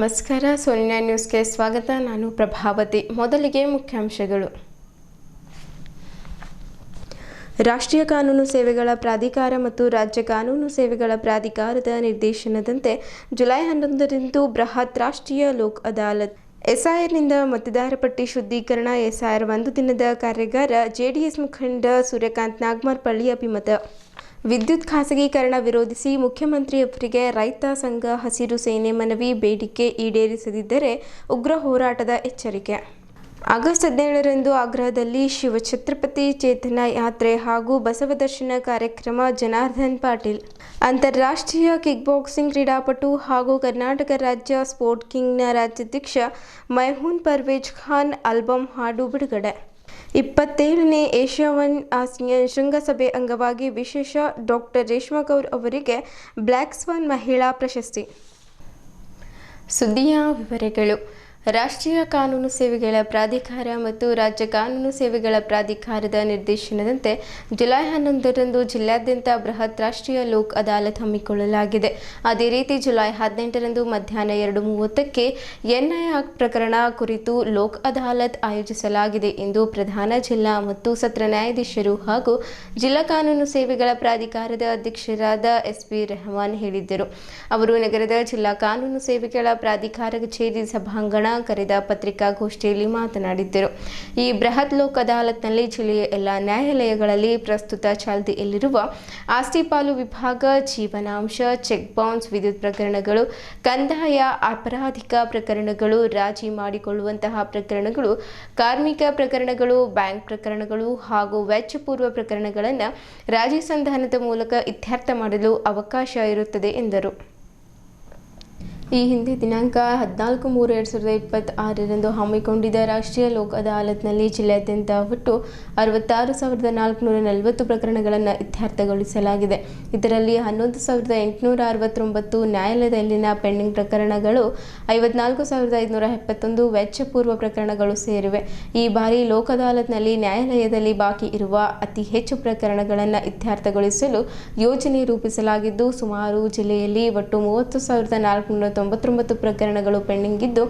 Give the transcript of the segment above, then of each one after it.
ನಮಸ್ಕಾರ, ಸೋನಿನಾ ನ್ಯೂಸ್ಗೆ ಸ್ವಾಗತ. ನಾನು ಪ್ರಭಾವತಿ. ಮೊದಲಿಗೆ ಮುಖ್ಯಾಂಶಗಳು. ರಾಷ್ಟ್ರೀಯ ಕಾನೂನು ಸೇವೆಗಳ ಪ್ರಾಧಿಕಾರ ಮತ್ತು ರಾಜ್ಯ ಕಾನೂನು ಸೇವೆಗಳ ಪ್ರಾಧಿಕಾರದ ನಿರ್ದೇಶನದಂತೆ ಜುಲೈ 11ರಂದು ಬೃಹತ್ ರಾಷ್ಟ್ರೀಯ ಲೋಕ್ ಅದಾಲತ್ ಎಸ್ಐಆರ್ನಿಂದ ಮತದಾರ ಪಟ್ಟಿ ಶುದ್ಧೀಕರಣ ಎಸ್ಐಆರ್ ಒಂದು ದಿನದ ಕಾರ್ಯಾಗಾರ. ಜೆಡಿಎಸ್ ಮುಖಂಡ ಸೂರ್ಯಕಾಂತ್ ನಾಗಮಾರ್ಪಳ್ಳಿ ಅಭಿಮತ. ವಿದ್ಯುತ್ ಖಾಸಗೀಕರಣ ವಿರೋಧಿಸಿ ಮುಖ್ಯಮಂತ್ರಿಯವರಿಗೆ ರೈತ ಸಂಘ ಹಸಿರು ಸೇನೆ ಮನವಿ. ಬೇಡಿಕೆ ಈಡೇರಿಸದಿದ್ದರೆ ಉಗ್ರ ಹೋರಾಟದ ಎಚ್ಚರಿಕೆ. ಆಗಸ್ಟ್ 17ರಂದು ಆಗ್ರಾದಲ್ಲಿ ಶಿವ ಛತ್ರಪತಿ ಚೇತನ ಯಾತ್ರೆ ಹಾಗೂ ಬಸವ ದರ್ಶನ ಕಾರ್ಯಕ್ರಮ. ಜನಾರ್ದನ್ ಪಾಟೀಲ್. ಅಂತಾರಾಷ್ಟ್ರೀಯ ಕಿಕ್ಬಾಕ್ಸಿಂಗ್ ಕ್ರೀಡಾಪಟು ಹಾಗೂ ಕರ್ನಾಟಕ ರಾಜ್ಯ ಸ್ಪೋರ್ಟ್ ಕಿಂಗ್ನ ರಾಜ್ಯಾಧ್ಯಕ್ಷ ಮೈಮೂನ್ ಪರ್ವೇಜ್ ಖಾನ್ ಆಲ್ಬಮ್ ಹಾಡು ಬಿಡುಗಡೆ. 27ನೇ ಏಷ್ಯಾ-1 ಆಸಿಯಾನ್ ಶೃಂಗಸಭೆ ಅಂಗವಾಗಿ ವಿಶೇಷ ಡಾಕ್ಟರ್ ರೇಷ್ಮಾ ಗೌರ್ ಅವರಿಗೆ ಬ್ಲ್ಯಾಕ್ ಸ್ವಾನ್ ಮಹಿಳಾ ಪ್ರಶಸ್ತಿ. ಸುದ್ದಿಯ ವಿವರಗಳು. ರಾಷ್ಟ್ರೀಯ ಕಾನೂನು ಸೇವೆಗಳ ಪ್ರಾಧಿಕಾರ ಮತ್ತು ರಾಜ್ಯ ಕಾನೂನು ಸೇವೆಗಳ ಪ್ರಾಧಿಕಾರದ ನಿರ್ದೇಶನದಂತೆ ಜುಲೈ 11ರಂದು ಜಿಲ್ಲಾದ್ಯಂತ ಬೃಹತ್ ರಾಷ್ಟ್ರೀಯ ಲೋಕ್ ಅದಾಲತ್ ಹಮ್ಮಿಕೊಳ್ಳಲಾಗಿದೆ. ಅದೇ ರೀತಿ ಜುಲೈ 18ರಂದು ಮಧ್ಯಾಹ್ನ 2:30ಕ್ಕೆ ಎನ್ಐಎ ಪ್ರಕರಣ ಕುರಿತು ಲೋಕ್ ಅದಾಲತ್ ಆಯೋಜಿಸಲಾಗಿದೆ ಎಂದು ಪ್ರಧಾನ ಜಿಲ್ಲಾ ಮತ್ತು ಸತ್ರ ನ್ಯಾಯಾಧೀಶರು ಹಾಗೂ ಜಿಲ್ಲಾ ಕಾನೂನು ಸೇವೆಗಳ ಪ್ರಾಧಿಕಾರದ ಅಧ್ಯಕ್ಷರಾದ ಎಸ್ಪಿ ರೆಹಮಾನ್ ಹೇಳಿದ್ದರು. ಅವರು ನಗರದ ಜಿಲ್ಲಾ ಕಾನೂನು ಸೇವೆಗಳ ಪ್ರಾಧಿಕಾರ ಕಚೇರಿ ಸಭಾಂಗಣ ಕರೆದ ಪತ್ರಿಕಾಗೋಷ್ಠಿಯಲ್ಲಿ ಮಾತನಾಡಿದ್ದರು. ಈ ಬೃಹತ್ ಲೋಕ್ ಅದಾಲತ್ನಲ್ಲಿ ಜಿಲ್ಲೆಯ ಎಲ್ಲ ನ್ಯಾಯಾಲಯಗಳಲ್ಲಿ ಪ್ರಸ್ತುತ ಚಾಲ್ತಿಯಲ್ಲಿರುವ ಆಸ್ತಿ ಪಾಲು ವಿಭಾಗ, ಜೀವನಾಂಶ, ಚೆಕ್ ಬೌನ್ಸ್, ವಿದ್ಯುತ್ ಪ್ರಕರಣಗಳು, ಕಂದಾಯ, ಅಪರಾಧಿಕ ಪ್ರಕರಣಗಳು, ರಾಜಿ ಮಾಡಿಕೊಳ್ಳುವಂತಹ ಪ್ರಕರಣಗಳು, ಕಾರ್ಮಿಕ ಪ್ರಕರಣಗಳು, ಬ್ಯಾಂಕ್ ಪ್ರಕರಣಗಳು ಹಾಗೂ ವೆಚ್ಚಪೂರ್ವ ಪ್ರಕರಣಗಳನ್ನು ರಾಜಿ ಸಂಧಾನದ ಮೂಲಕ ಇತ್ಯರ್ಥ ಮಾಡಲು ಅವಕಾಶ ಇರುತ್ತದೆ ಎಂದರು. ಈ ಹಿಂದೆ ದಿನಾಂಕ 14/3/2026ರಂದು ಹಮ್ಮಿಕೊಂಡಿದ್ದ ರಾಷ್ಟ್ರೀಯ ಲೋಕ್ ಅದಾಲತ್ನಲ್ಲಿ ಜಿಲ್ಲೆಯಾದ್ಯಂತ ಒಟ್ಟು 66,440 ಪ್ರಕರಣಗಳನ್ನು ಇತ್ಯರ್ಥಗೊಳಿಸಲಾಗಿದೆ. ಇದರಲ್ಲಿ 11,869 ನ್ಯಾಯಾಲಯದಲ್ಲಿನ ಪೆಂಡಿಂಗ್ ಪ್ರಕರಣಗಳು, 54,571 ವೆಚ್ಚಪೂರ್ವ ಪ್ರಕರಣಗಳು ಸೇರಿವೆ. ಈ ಬಾರಿ ಲೋಕ್ ಅದಾಲತ್ನಲ್ಲಿ ನ್ಯಾಯಾಲಯದಲ್ಲಿ ಬಾಕಿ ಇರುವ ಅತಿ ಹೆಚ್ಚು ಪ್ರಕರಣಗಳನ್ನು ಇತ್ಯರ್ಥಗೊಳಿಸಲು ಯೋಜನೆ ರೂಪಿಸಲಾಗಿದ್ದು, ಸುಮಾರು ಜಿಲ್ಲೆಯಲ್ಲಿ ಒಟ್ಟು 30,499 ಪ್ರಕರಣಗಳು ಪೆಂಡಿಂಗ್ ಇದ್ದು,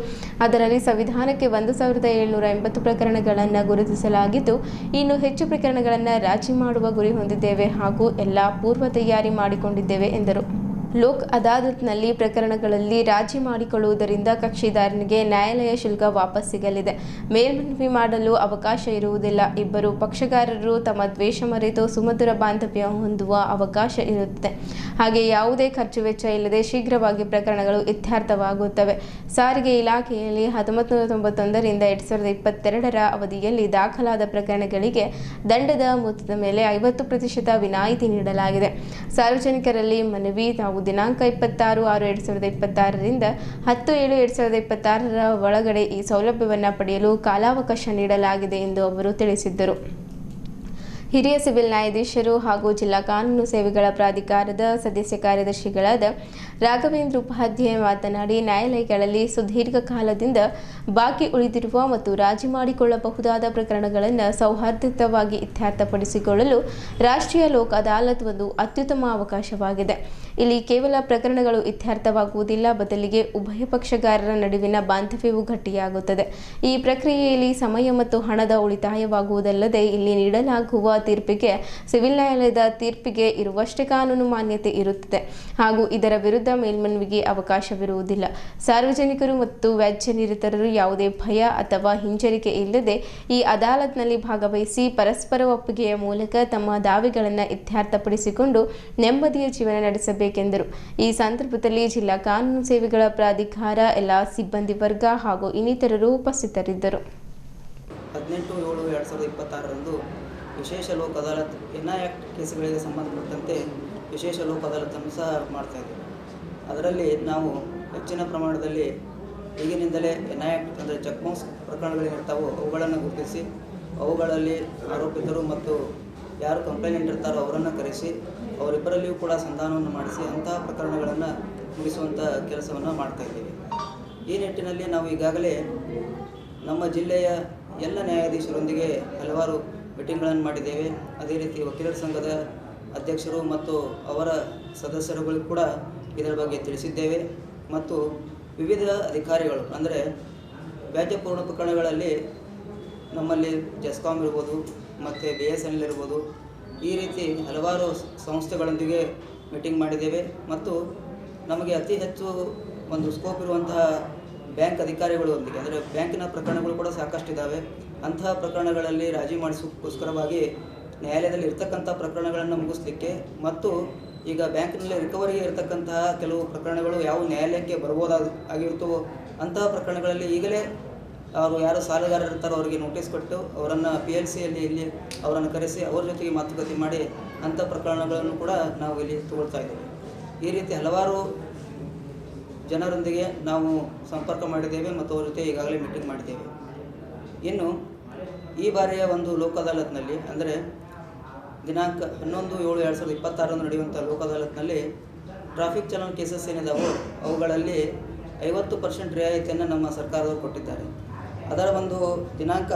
ಅದರಲ್ಲಿ ಸಂವಿಧಾನಕ್ಕೆ 1,780 ಪ್ರಕರಣಗಳನ್ನು ಗುರುತಿಸಲಾಗಿದ್ದು, ಇನ್ನು ಹೆಚ್ಚು ಪ್ರಕರಣಗಳನ್ನು ರಾಜಿ ಮಾಡುವ ಗುರಿ ಹೊಂದಿದ್ದೇವೆ ಹಾಗೂ ಎಲ್ಲ ಪೂರ್ವ ತಯಾರಿ ಮಾಡಿಕೊಂಡಿದ್ದೇವೆ ಎಂದರು. ಲೋಕ್ ಅದಾಲತ್ನಲ್ಲಿ ಪ್ರಕರಣಗಳಲ್ಲಿ ರಾಜಿ ಮಾಡಿಕೊಳ್ಳುವುದರಿಂದ ಕಕ್ಷಿದಾರನಿಗೆ ನ್ಯಾಯಾಲಯ ಶುಲ್ಕ ವಾಪಸ್ ಸಿಗಲಿದೆ. ಮೇಲ್ಮನವಿ ಮಾಡಲು ಅವಕಾಶ ಇರುವುದಿಲ್ಲ. ಇಬ್ಬರು ಪಕ್ಷಗಾರರು ತಮ್ಮ ದ್ವೇಷ ಮರೆತು ಸುಮಧುರ ಬಾಂಧವ್ಯ ಹೊಂದುವ ಅವಕಾಶ ಇರುತ್ತದೆ. ಹಾಗೆ ಯಾವುದೇ ಖರ್ಚು ವೆಚ್ಚ ಇಲ್ಲದೆ ಶೀಘ್ರವಾಗಿ ಪ್ರಕರಣಗಳು ಇತ್ಯರ್ಥವಾಗುತ್ತವೆ. ಸಾರಿಗೆ ಇಲಾಖೆಯಲ್ಲಿ 1991ರಿಂದ 2022ರ ಅವಧಿಯಲ್ಲಿ ದಾಖಲಾದ ಪ್ರಕರಣಗಳಿಗೆ ದಂಡದ ಮೊತ್ತದ ಮೇಲೆ 50% ವಿನಾಯಿತಿ ನೀಡಲಾಗಿದೆ. ಸಾರ್ವಜನಿಕರಲ್ಲಿ ಮನವಿ: ನಾವು ದಿನಾಂಕ 26/6/2026ರಿಂದ 10/7/2026ರ ಒಳಗಡೆ ಈ ಸೌಲಭ್ಯವನ್ನು ಪಡೆಯಲು ಕಾಲಾವಕಾಶ ನೀಡಲಾಗಿದೆ ಎಂದು ಅವರು ತಿಳಿಸಿದ್ದರು. ಹಿರಿಯ ಸಿವಿಲ್ ನ್ಯಾಯಾಧೀಶರು ಹಾಗೂ ಜಿಲ್ಲಾ ಕಾನೂನು ಸೇವೆಗಳ ಪ್ರಾಧಿಕಾರದ ಸದಸ್ಯ ಕಾರ್ಯದರ್ಶಿಗಳಾದ ರಾಘವೇಂದ್ರ ಉಪಾಧ್ಯಾಯ ಮಾತನಾಡಿ, ನ್ಯಾಯಾಲಯಗಳಲ್ಲಿ ಸುದೀರ್ಘ ಕಾಲದಿಂದ ಬಾಕಿ ಉಳಿದಿರುವ ಮತ್ತು ರಾಜಿ ಮಾಡಿಕೊಳ್ಳಬಹುದಾದ ಪ್ರಕರಣಗಳನ್ನು ಸೌಹಾರ್ದಯುತವಾಗಿ ಇತ್ಯರ್ಥಪಡಿಸಿಕೊಳ್ಳಲು ರಾಷ್ಟ್ರೀಯ ಲೋಕ್ ಅದಾಲತ್ ಒಂದು ಅತ್ಯುತ್ತಮ ಅವಕಾಶವಾಗಿದೆ. ಇಲ್ಲಿ ಕೇವಲ ಪ್ರಕರಣಗಳು ಇತ್ಯರ್ಥವಾಗುವುದಿಲ್ಲ, ಬದಲಿಗೆ ಉಭಯ ಪಕ್ಷಗಾರರ ನಡುವಿನ ಬಾಂಧವ್ಯವು ಗಟ್ಟಿಯಾಗುತ್ತದೆ. ಈ ಪ್ರಕ್ರಿಯೆಯಲ್ಲಿ ಸಮಯ ಮತ್ತು ಹಣದ ಉಳಿತಾಯವಾಗುವುದಲ್ಲದೆ, ಇಲ್ಲಿ ನೀಡಲಾಗುವ ತೀರ್ಪಿಗೆ ಸಿವಿಲ್ ನ್ಯಾಯಾಲಯದ ತೀರ್ಪಿಗೆ ಇರುವಷ್ಟೇ ಕಾನೂನು ಮಾನ್ಯತೆ ಇರುತ್ತದೆ ಹಾಗೂ ಇದರ ವಿರುದ್ಧ ಮೇಲ್ಮನವಿಗೆ ಅವಕಾಶವಿರುವುದಿಲ್ಲ. ಸಾರ್ವಜನಿಕರು ಮತ್ತು ವ್ಯಾಜ್ಯ ನಿರತರು ಯಾವುದೇ ಭಯ ಅಥವಾ ಹಿಂಜರಿಕೆ ಇಲ್ಲದೆ ಈ ಅದಾಲತ್ನಲ್ಲಿ ಭಾಗವಹಿಸಿ ಪರಸ್ಪರ ಒಪ್ಪಿಗೆಯ ಮೂಲಕ ತಮ್ಮ ದಾವೆಗಳನ್ನು ಇತ್ಯರ್ಥಪಡಿಸಿಕೊಂಡು ನೆಮ್ಮದಿಯ ಜೀವನ ನಡೆಸಬೇಕೆಂದರು. ಈ ಸಂದರ್ಭದಲ್ಲಿ ಜಿಲ್ಲಾ ಕಾನೂನು ಸೇವೆಗಳ ಪ್ರಾಧಿಕಾರ ಎಲ್ಲ ಸಿಬ್ಬಂದಿ ವರ್ಗ ಹಾಗೂ ಇನ್ನಿತರರು ಉಪಸ್ಥಿತರಿದ್ದರು. 18/7/2026ರಂದು ವಿಶೇಷ ಲೋಕ್ ಅದಾಲತ್ ಎನ್ಐಎ ಕೇಸುಗಳಿಗೆ ಸಂಬಂಧಪಟ್ಟಂತೆ ವಿಶೇಷ ಲೋಕ್ ಅದಾಲತನ್ನು ಸಹ ಮಾಡ್ತಾಯಿದ್ದೇವೆ. ಅದರಲ್ಲಿ ನಾವು ಹೆಚ್ಚಿನ ಪ್ರಮಾಣದಲ್ಲಿ ಈಗಿನಿಂದಲೇ ಎನ್ಐಎ ಅಂದರೆ ಚೆಕ್ ಬೌನ್ಸ್ ಪ್ರಕರಣಗಳೇನಿರ್ತಾವೋ ಅವುಗಳನ್ನು ಗುರುತಿಸಿ ಅವುಗಳಲ್ಲಿ ಆರೋಪಿತರು ಮತ್ತು ಯಾರು ಕಂಪ್ಲೇಂಟ್ ಇರ್ತಾರೋ ಅವರನ್ನು ಕರೆಸಿ ಅವರಿಬ್ಬರಲ್ಲಿಯೂ ಕೂಡ ಸಂಧಾನವನ್ನು ಮಾಡಿಸಿ ಅಂತಹ ಪ್ರಕರಣಗಳನ್ನು ಮುಗಿಸುವಂಥ ಕೆಲಸವನ್ನು ಮಾಡ್ತಾಯಿದ್ದೀವಿ. ಈ ನಿಟ್ಟಿನಲ್ಲಿ ನಾವು ಈಗಾಗಲೇ ನಮ್ಮ ಜಿಲ್ಲೆಯ ಎಲ್ಲ ನ್ಯಾಯಾಧೀಶರೊಂದಿಗೆ ಹಲವಾರು ಮೀಟಿಂಗ್ಗಳನ್ನು ಮಾಡಿದ್ದೇವೆ. ಅದೇ ರೀತಿ ವಕೀಲರ ಸಂಘದ ಅಧ್ಯಕ್ಷರು ಮತ್ತು ಅವರ ಸದಸ್ಯರುಗಳಿಗೂ ಕೂಡ ಇದರ ಬಗ್ಗೆ ತಿಳಿಸಿದ್ದೇವೆ ಮತ್ತು ವಿವಿಧ ಅಧಿಕಾರಿಗಳು ಅಂದರೆ ವ್ಯಾಜ್ಯಪೂರ್ಣ ಪ್ರಕರಣಗಳಲ್ಲಿ ನಮ್ಮಲ್ಲಿ ಜೆಸ್ಕಾಂ ಇರ್ಬೋದು ಮತ್ತು BSNL ಇರ್ಬೋದು, ಈ ರೀತಿ ಹಲವಾರು ಸಂಸ್ಥೆಗಳೊಂದಿಗೆ ಮೀಟಿಂಗ್ ಮಾಡಿದ್ದೇವೆ. ಮತ್ತು ನಮಗೆ ಅತಿ ಹೆಚ್ಚು ಒಂದು ಸ್ಕೋಪ್ ಇರುವಂತಹ ಬ್ಯಾಂಕ್ ಅಧಿಕಾರಿಗಳೊಂದಿಗೆ, ಅಂದರೆ ಬ್ಯಾಂಕಿನ ಪ್ರಕರಣಗಳು ಕೂಡ ಸಾಕಷ್ಟಿದ್ದಾವೆ. ಅಂತಹ ಪ್ರಕರಣಗಳಲ್ಲಿ ರಾಜಿ ಮಾಡಿಸೋಕ್ಕೋಸ್ಕರವಾಗಿ ನ್ಯಾಯಾಲಯದಲ್ಲಿ ಇರ್ತಕ್ಕಂಥ ಪ್ರಕರಣಗಳನ್ನು ಮುಗಿಸ್ಲಿಕ್ಕೆ ಮತ್ತು ಈಗ ಬ್ಯಾಂಕಿನಲ್ಲಿ ರಿಕವರಿಗೆ ಇರತಕ್ಕಂತಹ ಕೆಲವು ಪ್ರಕರಣಗಳು ಯಾವ ನ್ಯಾಯಾಲಯಕ್ಕೆ ಬರ್ಬೋದಾಗಿರ್ತವೋ ಅಂತಹ ಪ್ರಕರಣಗಳಲ್ಲಿ ಈಗಲೇ ಅವರು ಯಾರು ಸಾಲಗಾರರು ಇರ್ತಾರೋ ಅವರಿಗೆ ನೋಟಿಸ್ ಕೊಟ್ಟು ಅವರನ್ನು PLCಯಲ್ಲಿ ಇಲ್ಲಿ ಅವರನ್ನು ಕರೆಸಿ ಅವ್ರ ಜೊತೆಗೆ ಮಾತುಕತೆ ಮಾಡಿ ಅಂಥ ಪ್ರಕರಣಗಳನ್ನು ಕೂಡ ನಾವು ಇಲ್ಲಿ ತಗೊಳ್ತಾ ಇದ್ದೇವೆ. ಈ ರೀತಿ ಹಲವಾರು ಜನರೊಂದಿಗೆ ನಾವು ಸಂಪರ್ಕ ಮಾಡಿದ್ದೇವೆ ಮತ್ತು ಅವ್ರ ಜೊತೆ ಈಗಾಗಲೇ ಮೀಟಿಂಗ್ ಮಾಡಿದ್ದೇವೆ. ಇನ್ನು ಈ ಬಾರಿಯ ಒಂದು ಲೋಕ ಅದಾಲತ್ನಲ್ಲಿ ಅಂದರೆ ದಿನಾಂಕ 11/7/2026 ನಡೆಯುವಂಥ ಲೋಕ ಅದಾಲತ್ನಲ್ಲಿ ಟ್ರಾಫಿಕ್ ಚಲನ್ ಕೇಸಸ್ ಏನಿದಾವೋ ಅವುಗಳಲ್ಲಿ 50% ರಿಯಾಯಿತಿಯನ್ನು ನಮ್ಮ ಸರ್ಕಾರದವರು ಕೊಟ್ಟಿದ್ದಾರೆ. ಅದರ ಒಂದು ದಿನಾಂಕ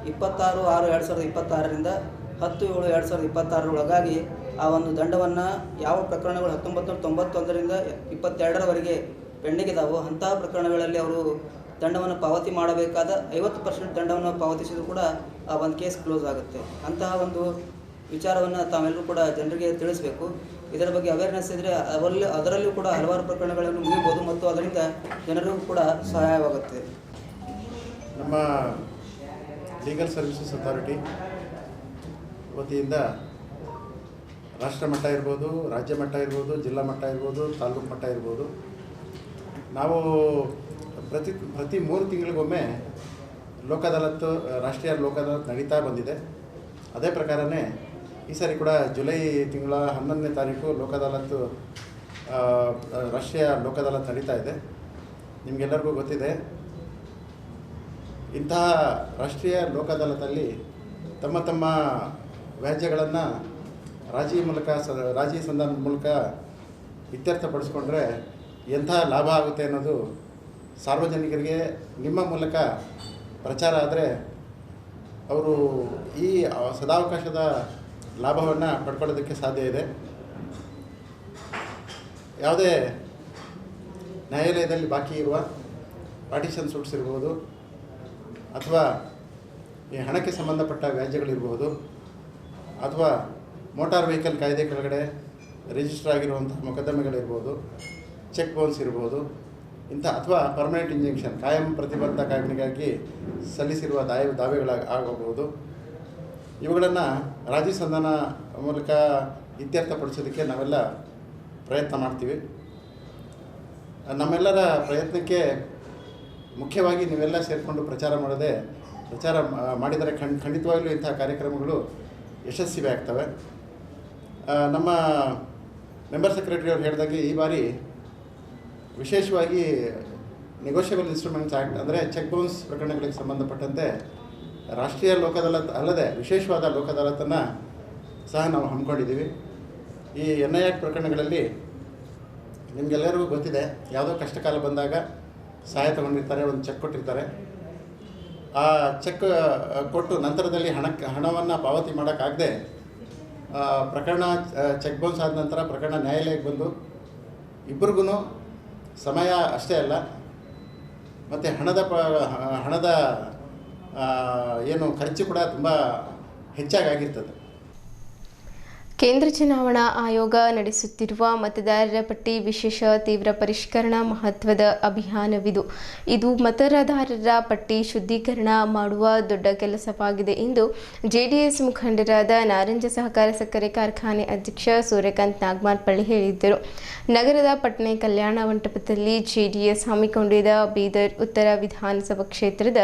26/6/2026ರಿಂದ 10/7/2026 ಒಳಗಾಗಿ ಆ ಒಂದು ದಂಡವನ್ನು ಯಾವ ಪ್ರಕರಣಗಳು 1991ರಿಂದ 22ರವರೆಗೆ ಪೆಂಡಿಂಗ್ ಇದ್ದಾವೋ ಅಂತಹ ಪ್ರಕರಣಗಳಲ್ಲಿ ಅವರು ದಂಡವನ್ನು ಪಾವತಿ ಮಾಡಬೇಕಾದ 50% ದಂಡವನ್ನು ಪಾವತಿಸಿದರೂ ಕೂಡ ಆ ಒಂದು ಕೇಸ್ ಕ್ಲೋಸ್ ಆಗುತ್ತೆ. ಅಂತಹ ಒಂದು ವಿಚಾರವನ್ನು ತಾವೆಲ್ಲರೂ ಕೂಡ ಜನರಿಗೆ ತಿಳಿಸಬೇಕು. ಇದರ ಬಗ್ಗೆ ಅವೇರ್ನೆಸ್ ಇದ್ದರೆ ಅದರಲ್ಲೂ ಕೂಡ ಹಲವಾರು ಪ್ರಕರಣಗಳನ್ನು ಮುಗಿಬೋದು ಮತ್ತು ಅದರಿಂದ ಜನರಿಗೂ ಕೂಡ ಸಹಾಯವಾಗುತ್ತೆ. ನಮ್ಮ ಲೀಗಲ್ ಸರ್ವಿಸಸ್ ಅಥಾರಿಟಿ ವತಿಯಿಂದ ರಾಷ್ಟ್ರ ಮಟ್ಟ ಇರ್ಬೋದು, ರಾಜ್ಯ ಮಟ್ಟ ಇರ್ಬೋದು, ಜಿಲ್ಲಾ ಮಟ್ಟ ಇರ್ಬೋದು, ತಾಲೂಕು ಮಟ್ಟ ಇರ್ಬೋದು, ನಾವು ಪ್ರತಿ 3 ತಿಂಗಳಿಗೊಮ್ಮೆ ಲೋಕ ಅದಾಲತ್, ರಾಷ್ಟ್ರೀಯ ಲೋಕ ಅದಾಲತ್ ನಡೀತಾ ಬಂದಿದೆ. ಅದೇ ಪ್ರಕಾರನೇ ಈ ಸಾರಿ ಕೂಡ ಜುಲೈ ತಿಂಗಳ 11ನೇ ತಾರೀಕು ಲೋಕ ಅದಾಲತ್, ರಾಷ್ಟ್ರೀಯ ಲೋಕ ಅದಾಲತ್ ನಡೀತಾ ಇದೆ. ನಿಮಗೆಲ್ಲರಿಗೂ ಗೊತ್ತಿದೆ, ಇಂತಹ ರಾಷ್ಟ್ರೀಯ ಲೋಕ ಅದಾಲತಲ್ಲಿ ತಮ್ಮ ತಮ್ಮ ವ್ಯಾಜ್ಯಗಳನ್ನು ರಾಜಿ ಸಂಧಾನದ ಮೂಲಕ ಇತ್ಯರ್ಥಪಡಿಸ್ಕೊಂಡ್ರೆ ಎಂಥ ಲಾಭ ಆಗುತ್ತೆ ಅನ್ನೋದು ಸಾರ್ವಜನಿಕರಿಗೆ ನಿಮ್ಮ ಮೂಲಕ ಪ್ರಚಾರ ಆದರೆ ಅವರು ಈ ಸದಾವಕಾಶದ ಲಾಭವನ್ನು ಪಡ್ಕೊಳ್ಳೋದಕ್ಕೆ ಸಾಧ್ಯ ಇದೆ. ಯಾವುದೇ ನ್ಯಾಯಾಲಯದಲ್ಲಿ ಬಾಕಿ ಇರುವ ಪಾರ್ಟಿಷನ್ ಸೂಟ್ಸ್ ಇರ್ಬೋದು ಅಥವಾ ಈ ಹಣಕ್ಕೆ ಸಂಬಂಧಪಟ್ಟ ವ್ಯಾಜ್ಯಗಳಿರ್ಬೋದು ಅಥವಾ ಮೋಟಾರ್ ವೆಹಿಕಲ್ ಕಾಯ್ದೆ ಕೆಳಗಡೆ ರಿಜಿಸ್ಟರ್ ಆಗಿರುವಂತಹ ಮೊಕದ್ದಮೆಗಳಿರ್ಬೋದು, ಚೆಕ್ ಬೌನ್ಸ್ ಇರ್ಬೋದು, ಇಂಥ ಅಥವಾ ಪರ್ಮನೆಂಟ್ ಇಂಜೆಕ್ಷನ್ ಕಾಯಂ ಪ್ರತಿಬಂಧಕಾಜ್ಞೆಗಾಗಿ ಸಲ್ಲಿಸಿರುವ ದಾವೆಗಳಾಗಬಹುದು. ಇವುಗಳನ್ನು ರಾಜಿ ಸಂಧಾನ ಮೂಲಕ ಇತ್ಯರ್ಥಪಡಿಸೋದಕ್ಕೆ ನಾವೆಲ್ಲ ಪ್ರಯತ್ನ ಮಾಡ್ತೀವಿ. ನಮ್ಮೆಲ್ಲರ ಪ್ರಯತ್ನಕ್ಕೆ ಮುಖ್ಯವಾಗಿ ನೀವೆಲ್ಲ ಸೇರಿಕೊಂಡು ಪ್ರಚಾರ ಮಾಡಿದರೆ ಖಂಡಿತವಾಗಲೂ ಇಂಥ ಕಾರ್ಯಕ್ರಮಗಳು ಯಶಸ್ವಿ ಆಗ್ತವೆ. ನಮ್ಮ ಮೆಂಬರ್ ಸೆಕ್ರೆಟರಿ ಅವರು ಹೇಳಿದಾಗೆ ಈ ಬಾರಿ ವಿಶೇಷವಾಗಿ ನೆಗೋಷಿಯಬಲ್ ಇನ್ಸ್ಟ್ರೂಮೆಂಟ್ಸ್ ಆ್ಯಕ್ಟ್ ಅಂದರೆ ಚೆಕ್ ಬೌನ್ಸ್ ಪ್ರಕರಣಗಳಿಗೆ ಸಂಬಂಧಪಟ್ಟಂತೆ ರಾಷ್ಟ್ರೀಯ ಲೋಕ ಅದಾಲತ್ ಅಲ್ಲದೆ ವಿಶೇಷವಾದ ಲೋಕ ಅದಾಲತನ್ನು ಸಹ ನಾವು ಹಮ್ಮಿಕೊಂಡಿದ್ದೀವಿ. ಈ NI ಆ್ಯಕ್ಟ್ ಪ್ರಕರಣಗಳಲ್ಲಿ ನಿಮಗೆಲ್ಲರಿಗೂ ಗೊತ್ತಿದೆ, ಯಾವುದೋ ಕಷ್ಟಕಾಲ ಬಂದಾಗ ಸಹಾಯ ತಗೊಂಡಿರ್ತಾರೆ, ಒಂದು ಚೆಕ್ ಕೊಟ್ಟಿರ್ತಾರೆ. ಆ ಚೆಕ್ ಕೊಟ್ಟು ನಂತರದಲ್ಲಿ ಹಣವನ್ನು ಪಾವತಿ ಮಾಡೋಕ್ಕಾಗದೆ ಪ್ರಕರಣ ಚೆಕ್ ಬೌನ್ಸ್ ಆದ ನಂತರ ಪ್ರಕರಣ ನ್ಯಾಯಾಲಯಕ್ಕೆ ಬಂದು ಇಬ್ಬರಿಗೂ ಸಮಯ ಅಷ್ಟೇ ಅಲ್ಲ ಮತ್ತು ಹಣದ ಏನು ಖರ್ಚು ಕೂಡ ತುಂಬ ಹೆಚ್ಚಾಗಿರ್ತದೆ. ಕೇಂದ್ರ ಚುನಾವಣಾ ಆಯೋಗ ನಡೆಸುತ್ತಿರುವ ಮತದಾರರ ಪಟ್ಟಿ ವಿಶೇಷ ತೀವ್ರ ಪರಿಷ್ಕರಣಾ ಮಹತ್ವದ ಅಭಿಯಾನವಿದು. ಇದು ಮತದಾರರ ಪಟ್ಟಿ ಶುದ್ಧೀಕರಣ ಮಾಡುವ ದೊಡ್ಡ ಕೆಲಸವಾಗಿದೆ ಎಂದು JDS ಮುಖಂಡರಾದ ನಾರಂಜ ಸಹಕಾರ ಸಕ್ಕರೆ ಕಾರ್ಖಾನೆ ಅಧ್ಯಕ್ಷ ಸೂರ್ಯಕಾಂತ್ ನಾಗಮಾರ್ಪಳ್ಳಿ ಹೇಳಿದರು. ನಗರದ ಪಟ್ನೆ ಕಲ್ಯಾಣ ಮಂಟಪದಲ್ಲಿ JDS ಹಮ್ಮಿಕೊಂಡಿದ್ದ ಬೀದರ್ ಉತ್ತರ ವಿಧಾನಸಭಾ ಕ್ಷೇತ್ರದ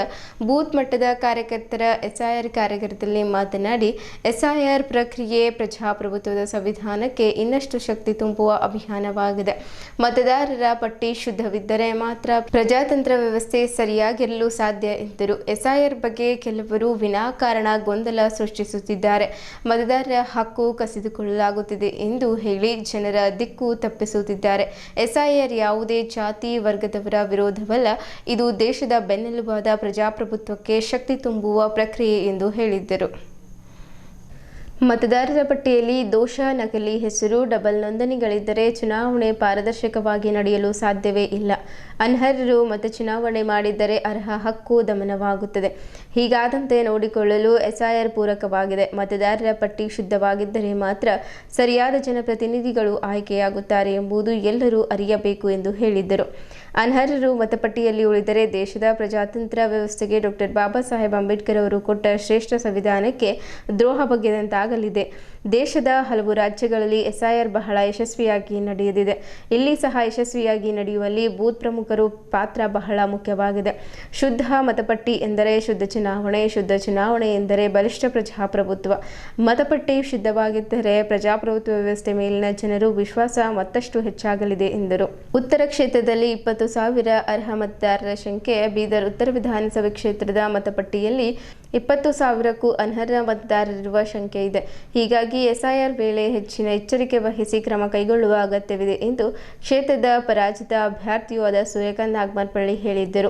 ಬೂತ್ ಮಟ್ಟದ ಕಾರ್ಯಕರ್ತರ SIR ಕಾರ್ಯಕ್ರಮದಲ್ಲಿ ಮಾತನಾಡಿ, SIR ಪ್ರಕ್ರಿಯೆ ಪ್ರಜಾಪ್ರಭುತ್ವದ ಸಂವಿಧಾನಕ್ಕೆ ಇನ್ನಷ್ಟು ಶಕ್ತಿ ತುಂಬುವ ಅಭಿಯಾನವಾಗಿದೆ. ಮತದಾರರ ಪಟ್ಟಿ ಶುದ್ಧವಿದ್ದರೆ ಮಾತ್ರ ಪ್ರಜಾತಂತ್ರ ವ್ಯವಸ್ಥೆ ಸರಿಯಾಗಿರಲು ಸಾಧ್ಯ ಎಂದರು. SIR ಬಗ್ಗೆ ಕೆಲವರು ವಿನಾಕಾರಣ ಗೊಂದಲ ಸೃಷ್ಟಿಸುತ್ತಿದ್ದಾರೆ. ಮತದಾರರ ಹಕ್ಕು ಕಸಿದುಕೊಳ್ಳಲಾಗುತ್ತಿದೆ ಎಂದು ಹೇಳಿ ಜನರ ದಿಕ್ಕು ತಪ್ಪಿಸುತ್ತಿದ್ದಾರೆ. SIR ಯಾವುದೇ ಜಾತಿ ವರ್ಗದವರ ವಿರೋಧವಲ್ಲ, ಇದು ದೇಶದ ಬೆನ್ನೆಲುಬಾದ ಪ್ರಜಾಪ್ರಭುತ್ವಕ್ಕೆ ಶಕ್ತಿ ತುಂಬುವ ಪ್ರಕ್ರಿಯೆ ಎಂದು ಹೇಳಿದ್ದರು. ಮತದಾರರ ಪಟ್ಟಿಯಲ್ಲಿ ದೋಷ, ನಕಲಿ ಹೆಸರು, ಡಬಲ್ ನೋಂದಣಿಗಳಿದ್ದರೆ ಚುನಾವಣೆ ಪಾರದರ್ಶಕವಾಗಿ ನಡೆಯಲು ಸಾಧ್ಯವೇ ಇಲ್ಲ. ಅನರ್ಹರು ಮತ ಚುನಾವಣೆ ಮಾಡಿದ್ದರೆ ಅರ್ಹ ಹಕ್ಕು ದಮನವಾಗುತ್ತದೆ. ಹೀಗಾದಂತೆ ನೋಡಿಕೊಳ್ಳಲು ಎಸ್ಐಆರ್ ಪೂರಕವಾಗಿದೆ. ಮತದಾರರ ಪಟ್ಟಿ ಶುದ್ಧವಾಗಿದ್ದರೆ ಮಾತ್ರ ಸರಿಯಾದ ಜನಪ್ರತಿನಿಧಿಗಳು ಆಯ್ಕೆಯಾಗುತ್ತಾರೆ ಎಂಬುದು ಎಲ್ಲರೂ ಅರಿಯಬೇಕು ಎಂದು ಹೇಳಿದ್ದರು. ಅನರ್ಹರು ಮತಪಟ್ಟಿಯಲ್ಲಿ ಉಳಿದರೆ ದೇಶದ ಪ್ರಜಾತಂತ್ರ ವ್ಯವಸ್ಥೆಗೆ ಡಾಕ್ಟರ್ ಬಾಬಾ ಸಾಹೇಬ್ ಅಂಬೇಡ್ಕರ್ ಅವರು ಕೊಟ್ಟ ಶ್ರೇಷ್ಠ ಸಂವಿಧಾನಕ್ಕೆ ದ್ರೋಹ ಬಗೆದಂತಾಗಲಿದೆ. ದೇಶದ ಹಲವು ರಾಜ್ಯಗಳಲ್ಲಿ ಎಸ್ಐಆರ್ ಬಹಳ ಯಶಸ್ವಿಯಾಗಿ ನಡೆದಿದೆ. ಇಲ್ಲಿ ಸಹ ಯಶಸ್ವಿಯಾಗಿ ನಡೆಯುವಲ್ಲಿ ಬೂತ್ ಪ್ರಮುಖರು ಪಾತ್ರ ಬಹಳ ಮುಖ್ಯವಾಗಿದೆ. ಶುದ್ಧ ಮತಪಟ್ಟಿ ಎಂದರೆ ಶುದ್ಧ ಚುನಾವಣೆ, ಶುದ್ಧ ಚುನಾವಣೆ ಎಂದರೆ ಬಲಿಷ್ಠ ಪ್ರಜಾಪ್ರಭುತ್ವ. ಮತಪಟ್ಟಿ ಶುದ್ಧವಾಗಿದ್ದರೆ ಪ್ರಜಾಪ್ರಭುತ್ವ ವ್ಯವಸ್ಥೆ ಮೇಲಿನ ಜನರು ವಿಶ್ವಾಸ ಮತ್ತಷ್ಟು ಹೆಚ್ಚಾಗಲಿದೆ ಎಂದರು. ಉತ್ತರ ಕ್ಷೇತ್ರದಲ್ಲಿ 20,000 ಅರ್ಹ ಮತದಾರರ ಸಂಖ್ಯೆ. ಬೀದರ್ ಉತ್ತರ ವಿಧಾನಸಭೆ ಕ್ಷೇತ್ರದ ಮತಪಟ್ಟಿಯಲ್ಲಿ 20,000ಕ್ಕೂ ಅನರ್ಹ ಮತದಾರರಿರುವ ಶಂಕೆ ಇದೆ. ಹೀಗಾಗಿ ಎಸ್ಐಆರ್ ವೇಳೆ ಹೆಚ್ಚಿನ ಎಚ್ಚರಿಕೆ ವಹಿಸಿ ಕ್ರಮ ಕೈಗೊಳ್ಳುವ ಅಗತ್ಯವಿದೆ ಎಂದು ಕ್ಷೇತ್ರದ ಪರಾಜಿತ ಅಭ್ಯರ್ಥಿಯೂ ಆದ ಸೂರ್ಯಕಾಂತ್ ನಾಗಮರಪಳ್ಳಿ ಹೇಳಿದ್ದರು.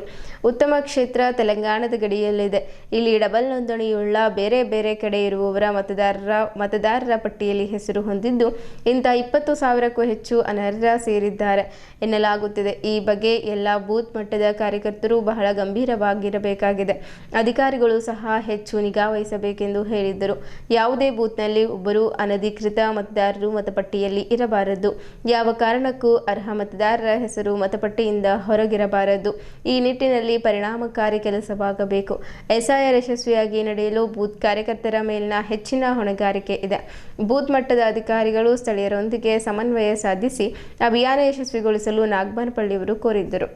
ಉತ್ತಮ ಕ್ಷೇತ್ರ ತೆಲಂಗಾಣದ ಗಡಿಯಲ್ಲಿದೆ. ಇಲ್ಲಿ ಡಬಲ್ ನೋಂದಣಿಯುಳ್ಳ ಬೇರೆ ಬೇರೆ ಕಡೆ ಇರುವವರ ಮತದಾರರ ಪಟ್ಟಿಯಲ್ಲಿ ಹೆಸರು ಹೊಂದಿದ್ದು ಇಂಥ 20,000ಕ್ಕೂ ಹೆಚ್ಚು ಅನರ್ಹ ಸೇರಿದ್ದಾರೆ ಎನ್ನಲಾಗುತ್ತಿದೆ. ಈ ಬಗ್ಗೆ ಎಲ್ಲ ಬೂತ್ ಮಟ್ಟದ ಕಾರ್ಯಕರ್ತರು ಬಹಳ ಗಂಭೀರವಾಗಿರಬೇಕಾಗಿದೆ. ಅಧಿಕಾರಿಗಳು ಸಹ ಹೆಚ್ಚು ನಿಗಾ ವಹಿಸಬೇಕೆಂದು ಹೇಳಿದ್ದರು. ಯಾವುದೇ ಬೂತ್ನಲ್ಲಿ ಒಬ್ಬರು ಅನಧಿಕೃತ ಮತದಾರರು ಮತಪಟ್ಟಿಯಲ್ಲಿ ಇರಬಾರದು. ಯಾವ ಕಾರಣಕ್ಕೂ ಅರ್ಹ ಮತದಾರರ ಹೆಸರು ಮತಪಟ್ಟಿಯಿಂದ ಹೊರಗಿರಬಾರದು. ಈ ನಿಟ್ಟಿನಲ್ಲಿ ಪರಿಣಾಮಕಾರಿ ಕೆಲಸವಾಗಬೇಕು. ಎಸ್ಐಆರ್ ಯಶಸ್ವಿಯಾಗಿ ನಡೆಯಲು ಬೂತ್ ಕಾರ್ಯಕರ್ತರ ಮೇಲಿನ ಹೆಚ್ಚಿನ ಹೊಣೆಗಾರಿಕೆ ಇದೆ. ಬೂತ್ ಮಟ್ಟದ ಅಧಿಕಾರಿಗಳು ಸ್ಥಳೀಯರೊಂದಿಗೆ ಸಮನ್ವಯ ಸಾಧಿಸಿ ಅಭಿಯಾನ ಯಶಸ್ವಿಗೊಳಿಸಲು ನಾಗಮರಪಳ್ಳಿಯವರು ಕೋರಿದ್ದರು.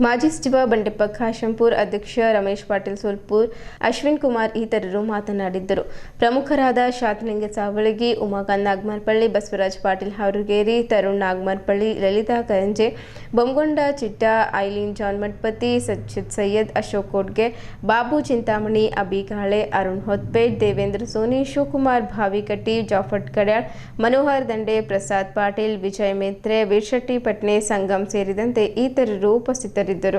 ಮಾಜಿ ಸಚಿವ ಬಂಡೆಪ್ಪ ಖಾಶೆಂಪೂರ್, ಅಧ್ಯಕ್ಷ ರಮೇಶ್ ಪಾಟೀಲ್ ಸೋಲ್ಪೂರ್, ಅಶ್ವಿನ್ ಕುಮಾರ್ ಇತರರು ಮಾತನಾಡಿದ್ದರು. ಪ್ರಮುಖರಾದ ಶಾಂತಲಿಂಗ ಸಾವಳಗಿ, ಉಮಾಕಾಂತ್ ನಾಗಮರಪಳ್ಳಿ, ಬಸವರಾಜ್ ಪಾಟೀಲ್ ಹಾರುಗೇರಿ, ತರುಣ್ ನಾಗಮರಪಳ್ಳಿ, ಲಲಿತಾ ಕರಂಜೆ, ಬೊಮ್ಮಗೊಂಡ ಚಿಟ್ಟ, ಐಲೀನ್ ಜಾನ್ ಮಠಪತಿ, ಸಜ್ಜಿದ್ ಸೈಯದ್, ಅಶೋಕ್ ಕೋಡ್ಗೆ, ಬಾಬು ಚಿಂತಾಮಣಿ, ಅಬಿ ಕಾಳೆ, ಅರುಣ್ ಹೊತ್ಪೇಟ್, ದೇವೇಂದ್ರ ಸೋನಿ, ಶಿವಕುಮಾರ್ ಭಾವಿಕಟ್ಟಿ, ಜಾಫಟ್ ಕಡ್ಯಾಳ್, ಮನೋಹರ್ ದಂಡೆ, ಪ್ರಸಾದ್ ಪಾಟೀಲ್, ವಿಜಯ್ ಮೇತ್ರೆ, ವೀರಶೆಟ್ಟಿ ಪಟ್ನೆ, ಸಂಗಮ್ ಸೇರಿದಂತೆ ಇತರರು ಉಪಸ್ಥಿತರಿದ್ದರು. ಜೆಡಿಎಸ್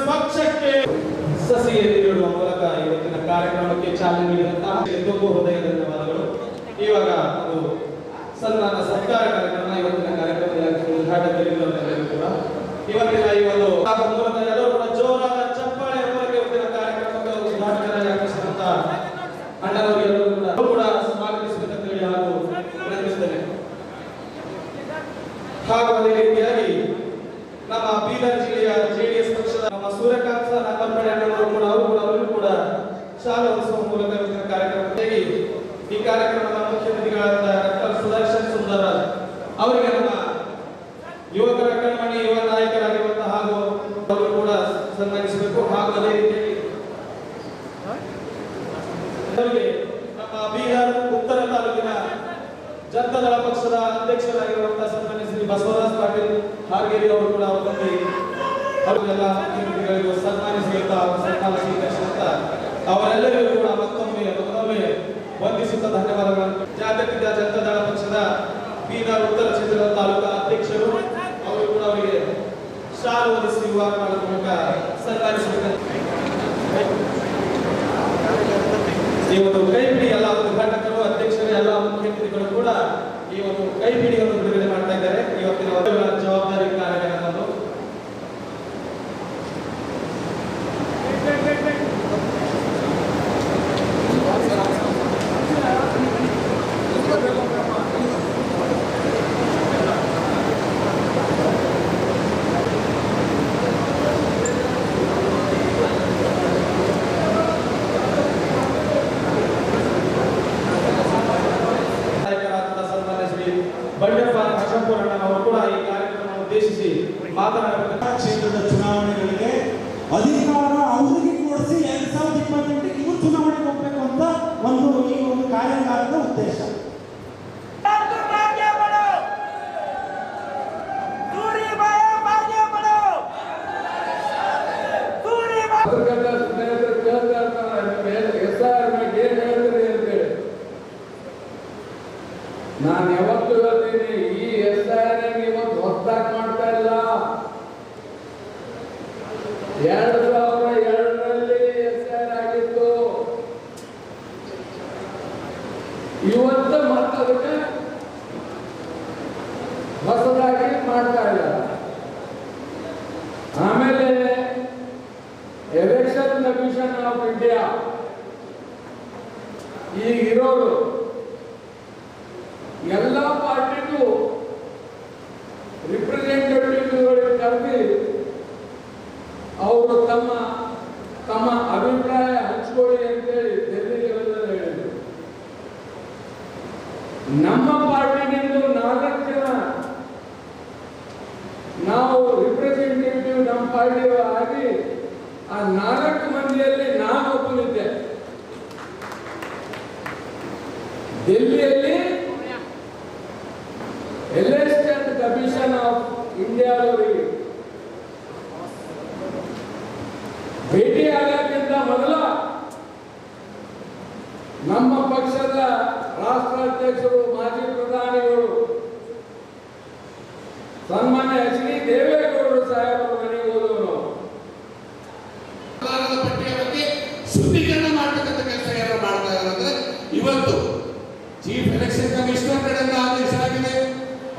ಪಕ್ಷಕ್ಕೆ ಸಸಿ ನೀಡುವ ಮೂಲಕ ಇವತ್ತಿನ ಕಾರ್ಯಕ್ರಮಕ್ಕೆ ಚಾಲನೆ ನೀಡಿದಂತಹ ತುಂಬು ಹೃದಯದ ಧನ್ಯವಾದಗಳು. ಇವಾಗ ಅದು ಸನ್ಮಾನ ಸತ್ಕಾರ ಕಾರ್ಯಕ್ರಮ ಇವತ್ತಿನ ಕಾರ್ಯಕ್ರಮದ ಉದ್ಘಾಟನೆಲ್ಲರೂ ಕೂಡ ಇವತ್ತಿನ ಈ ಒಂದು ಮೂಲಕ ಎಲ್ಲರೂ ಕೂಡ ಜೋರಾದ ಚಪ್ಪಾಳೆ ಮೂಲಕ ಇವತ್ತಿನ ಕಾರ್ಯಕ್ರಮದ ಉದ್ಘಾಟನೆಯಾಗಿ ಆಗಮಿಸಿದಂತ ಅಣ್ಣನವರೆಲ್ಲರೂ ಕೂಡ ಸ್ವಾಗತಿಸಬೇಕಂತ ಹೇಳಿ ಹಾಗೂ ವಿನಂತಿಸುತ್ತೇನೆ. ಹಾಗೂ ಅದೇ ರೀತಿಯಾಗಿ ನಮ್ಮ ಬೀದರ್ ಜಿಲ್ಲೆಯ ಜೆಡಿಎಸ್ ಪಕ್ಷದ ನಮ್ಮ ಸೂರ್ಯಕಾಂತ್ ನಾಗಮರಪಳ್ಳಿ ಅಣ್ಣನವರು ಕೂಡ ಅವರು ಕೂಡ ಶಾಲೆ ಹೊರಿಸುವ ಮೂಲಕ ಇವತ್ತಿನ ಕಾರ್ಯಕ್ರಮದಲ್ಲಿ ಈ ಕಾರ್ಯಕ್ರಮದ ಮುಖ್ಯ ಅತಿಥಿಗಳಾದ ಡಾಕ್ಟರ್ ಸುದರ್ಶನ್ ಸುಂದರರಾಜ್ ಅವರಿಗೆ ನಮ್ಮ ಯುವಕರ ಕಣ್ಮಣಿ ಯುವ ನಾಯಕರಾಗಿರುವಂತಹ ಹಾಗೂ ಅವರು ಕೂಡ ಸನ್ಮಾನಿಸಬೇಕು. ಹಾಗೂ ಅದೇ ರೀತಿಯಾಗಿ ನಮ್ಮ ಬೀದರ್ ಉತ್ತರ ತಾಲೂಕಿನ ಜನತಾದಳ ಪಕ್ಷದ ಅಧ್ಯಕ್ಷರಾಗಿರುವಂತಹ ಸನ್ಮಾನ್ಯ ಶ್ರೀ ಬಸವರಾಜ್ ಪಾಟೀಲ್ ಹಾರ್ಗೇರಿ ಅವರು ಕೂಡ ಅವರೆಲ್ಲ ಸನ್ಮಾನಿಸಿರುತ್ತಾ ಸನ್ಮಾನ ಸ್ವೀಕರಿಸಿರುತ್ತ ಅವರೆಲ್ಲರಿಗೂ ಕೂಡ ಮತ್ತೊಮ್ಮೆ ವಂದಿಸುತ್ತಾ ಧನ್ಯವಾದಗಳನ್ನು. ಜಾತ್ಯತೀತ ಜನತಾದಳ ಪಕ್ಷದ ಬೀದರ್ ಉತ್ತರ ಕ್ಷೇತ್ರದ ತಾಲೂಕಾ ಅಧ್ಯಕ್ಷರು ಅವರು ಕೂಡ ಅವರಿಗೆ ಶಾಲು ಹೊದಿಸಿ ವಿವಾಹ ಮಾಡುವ ಮೂಲಕ ಸನ್ಮಾನಿಸಬೇಕು. ಈ ಒಂದು ಕೈಪಿಡಿ ಎಲ್ಲ ಉದ್ಘಾಟಕರು, ಅಧ್ಯಕ್ಷರು, ಎಲ್ಲ ಮುಖ್ಯಮಂತ್ರಿಗಳು ಕೂಡ ಈ ಒಂದು ಕೈಪಿಡಿಯನ್ನು ಬಿಡುಗಡೆ ಮಾಡ್ತಾ ಇದ್ದಾರೆ. ಇವತ್ತಿನ ಜವಾಬ್ದಾರಿ ಕಾರ್ಯಕ್ರಮವನ್ನು ನಾನು ಯಾವತ್ತೂ ಹೇಳ್ತೀನಿ, ಈ SIR ಇವತ್ತು ಹೊಸದಾಗಿ ಮಾಡ್ತಾ ಇಲ್ಲ. 2002ರಲ್ಲಿ SIR ಆಗಿತ್ತು. ಇವತ್ತು ಮತ್ತದಕ್ಕೆ ಹೊಸದಾಗಿ ಮಾಡ್ತಾ ಇಲ್ಲ. ಆಮೇಲೆ ಎಲೆಕ್ಷನ್ ಕಮಿಷನ್ ಆಫ್ ಇಂಡಿಯಾ ಈಗಿರೋರು ಎಲ್ಲ ಪಾರ್ಟಿಗೂ ರಿಪ್ರೆಸೆಂಟೇಟಿವ್ಗಳಿಗೆ ಕರೆದಿ ಅವರು ತಮ್ಮ ತಮ್ಮ ಅಭಿಪ್ರಾಯ ಹಂಚ್ಕೊಳ್ಳಿ ಅಂತೇಳಿ ಡೆಲ್ಲಿ ಲೆವೆಲ್ ಹೇಳಿದರು. ನಮ್ಮ ಪಾರ್ಟಿನಿಂದ 4 ಜನ ನಾವು ರಿಪ್ರೆಸೆಂಟೇಟಿವ್ ನಮ್ಮ ಪಾರ್ಟಿ ಆಗಿ ಆ 4 ಮಂದಿಯಲ್ಲಿ ನಾನು ಒಬ್ಬನಿದ್ದೆ. ಡೆಲ್ಲಿಯಲ್ಲಿ ಎಲೆಕ್ಷನ್ ಕಮಿಷನ್ ಆಫ್ ಇಂಡಿಯಾದವರಿಗೆ ಭೇಟಿ ಆಗಕ್ಕಿಂತ ಮೊದಲ ನಮ್ಮ ಪಕ್ಷದ ರಾಷ್ಟ್ರಾಧ್ಯಕ್ಷರು, ಮಾಜಿ ಪ್ರಧಾನಿಗಳು, ಸನ್ಮಾನ್ಯ HD ದೇವೇಗೌಡರು ಸಾಹೇಬರ ಮನೆಗೆ ಹೋದವರು ಪಟ್ಟಿಯ ಬಗ್ಗೆ ಶುದ್ಧೀಕರಣ ಮಾಡತಕ್ಕಂಥ ಕೆಲಸ ಯಾರು ಮಾಡ್ತಾ ಇದ್ದಾರೆ ಅಂದ್ರೆ ಇವತ್ತು ಚೀಫ್ ಎಲೆಕ್ಷನ್ ಕಮಿಷನರ್ ಕಡೆಯಿಂದ ಆದೇಶ ಆಗಿದೆ.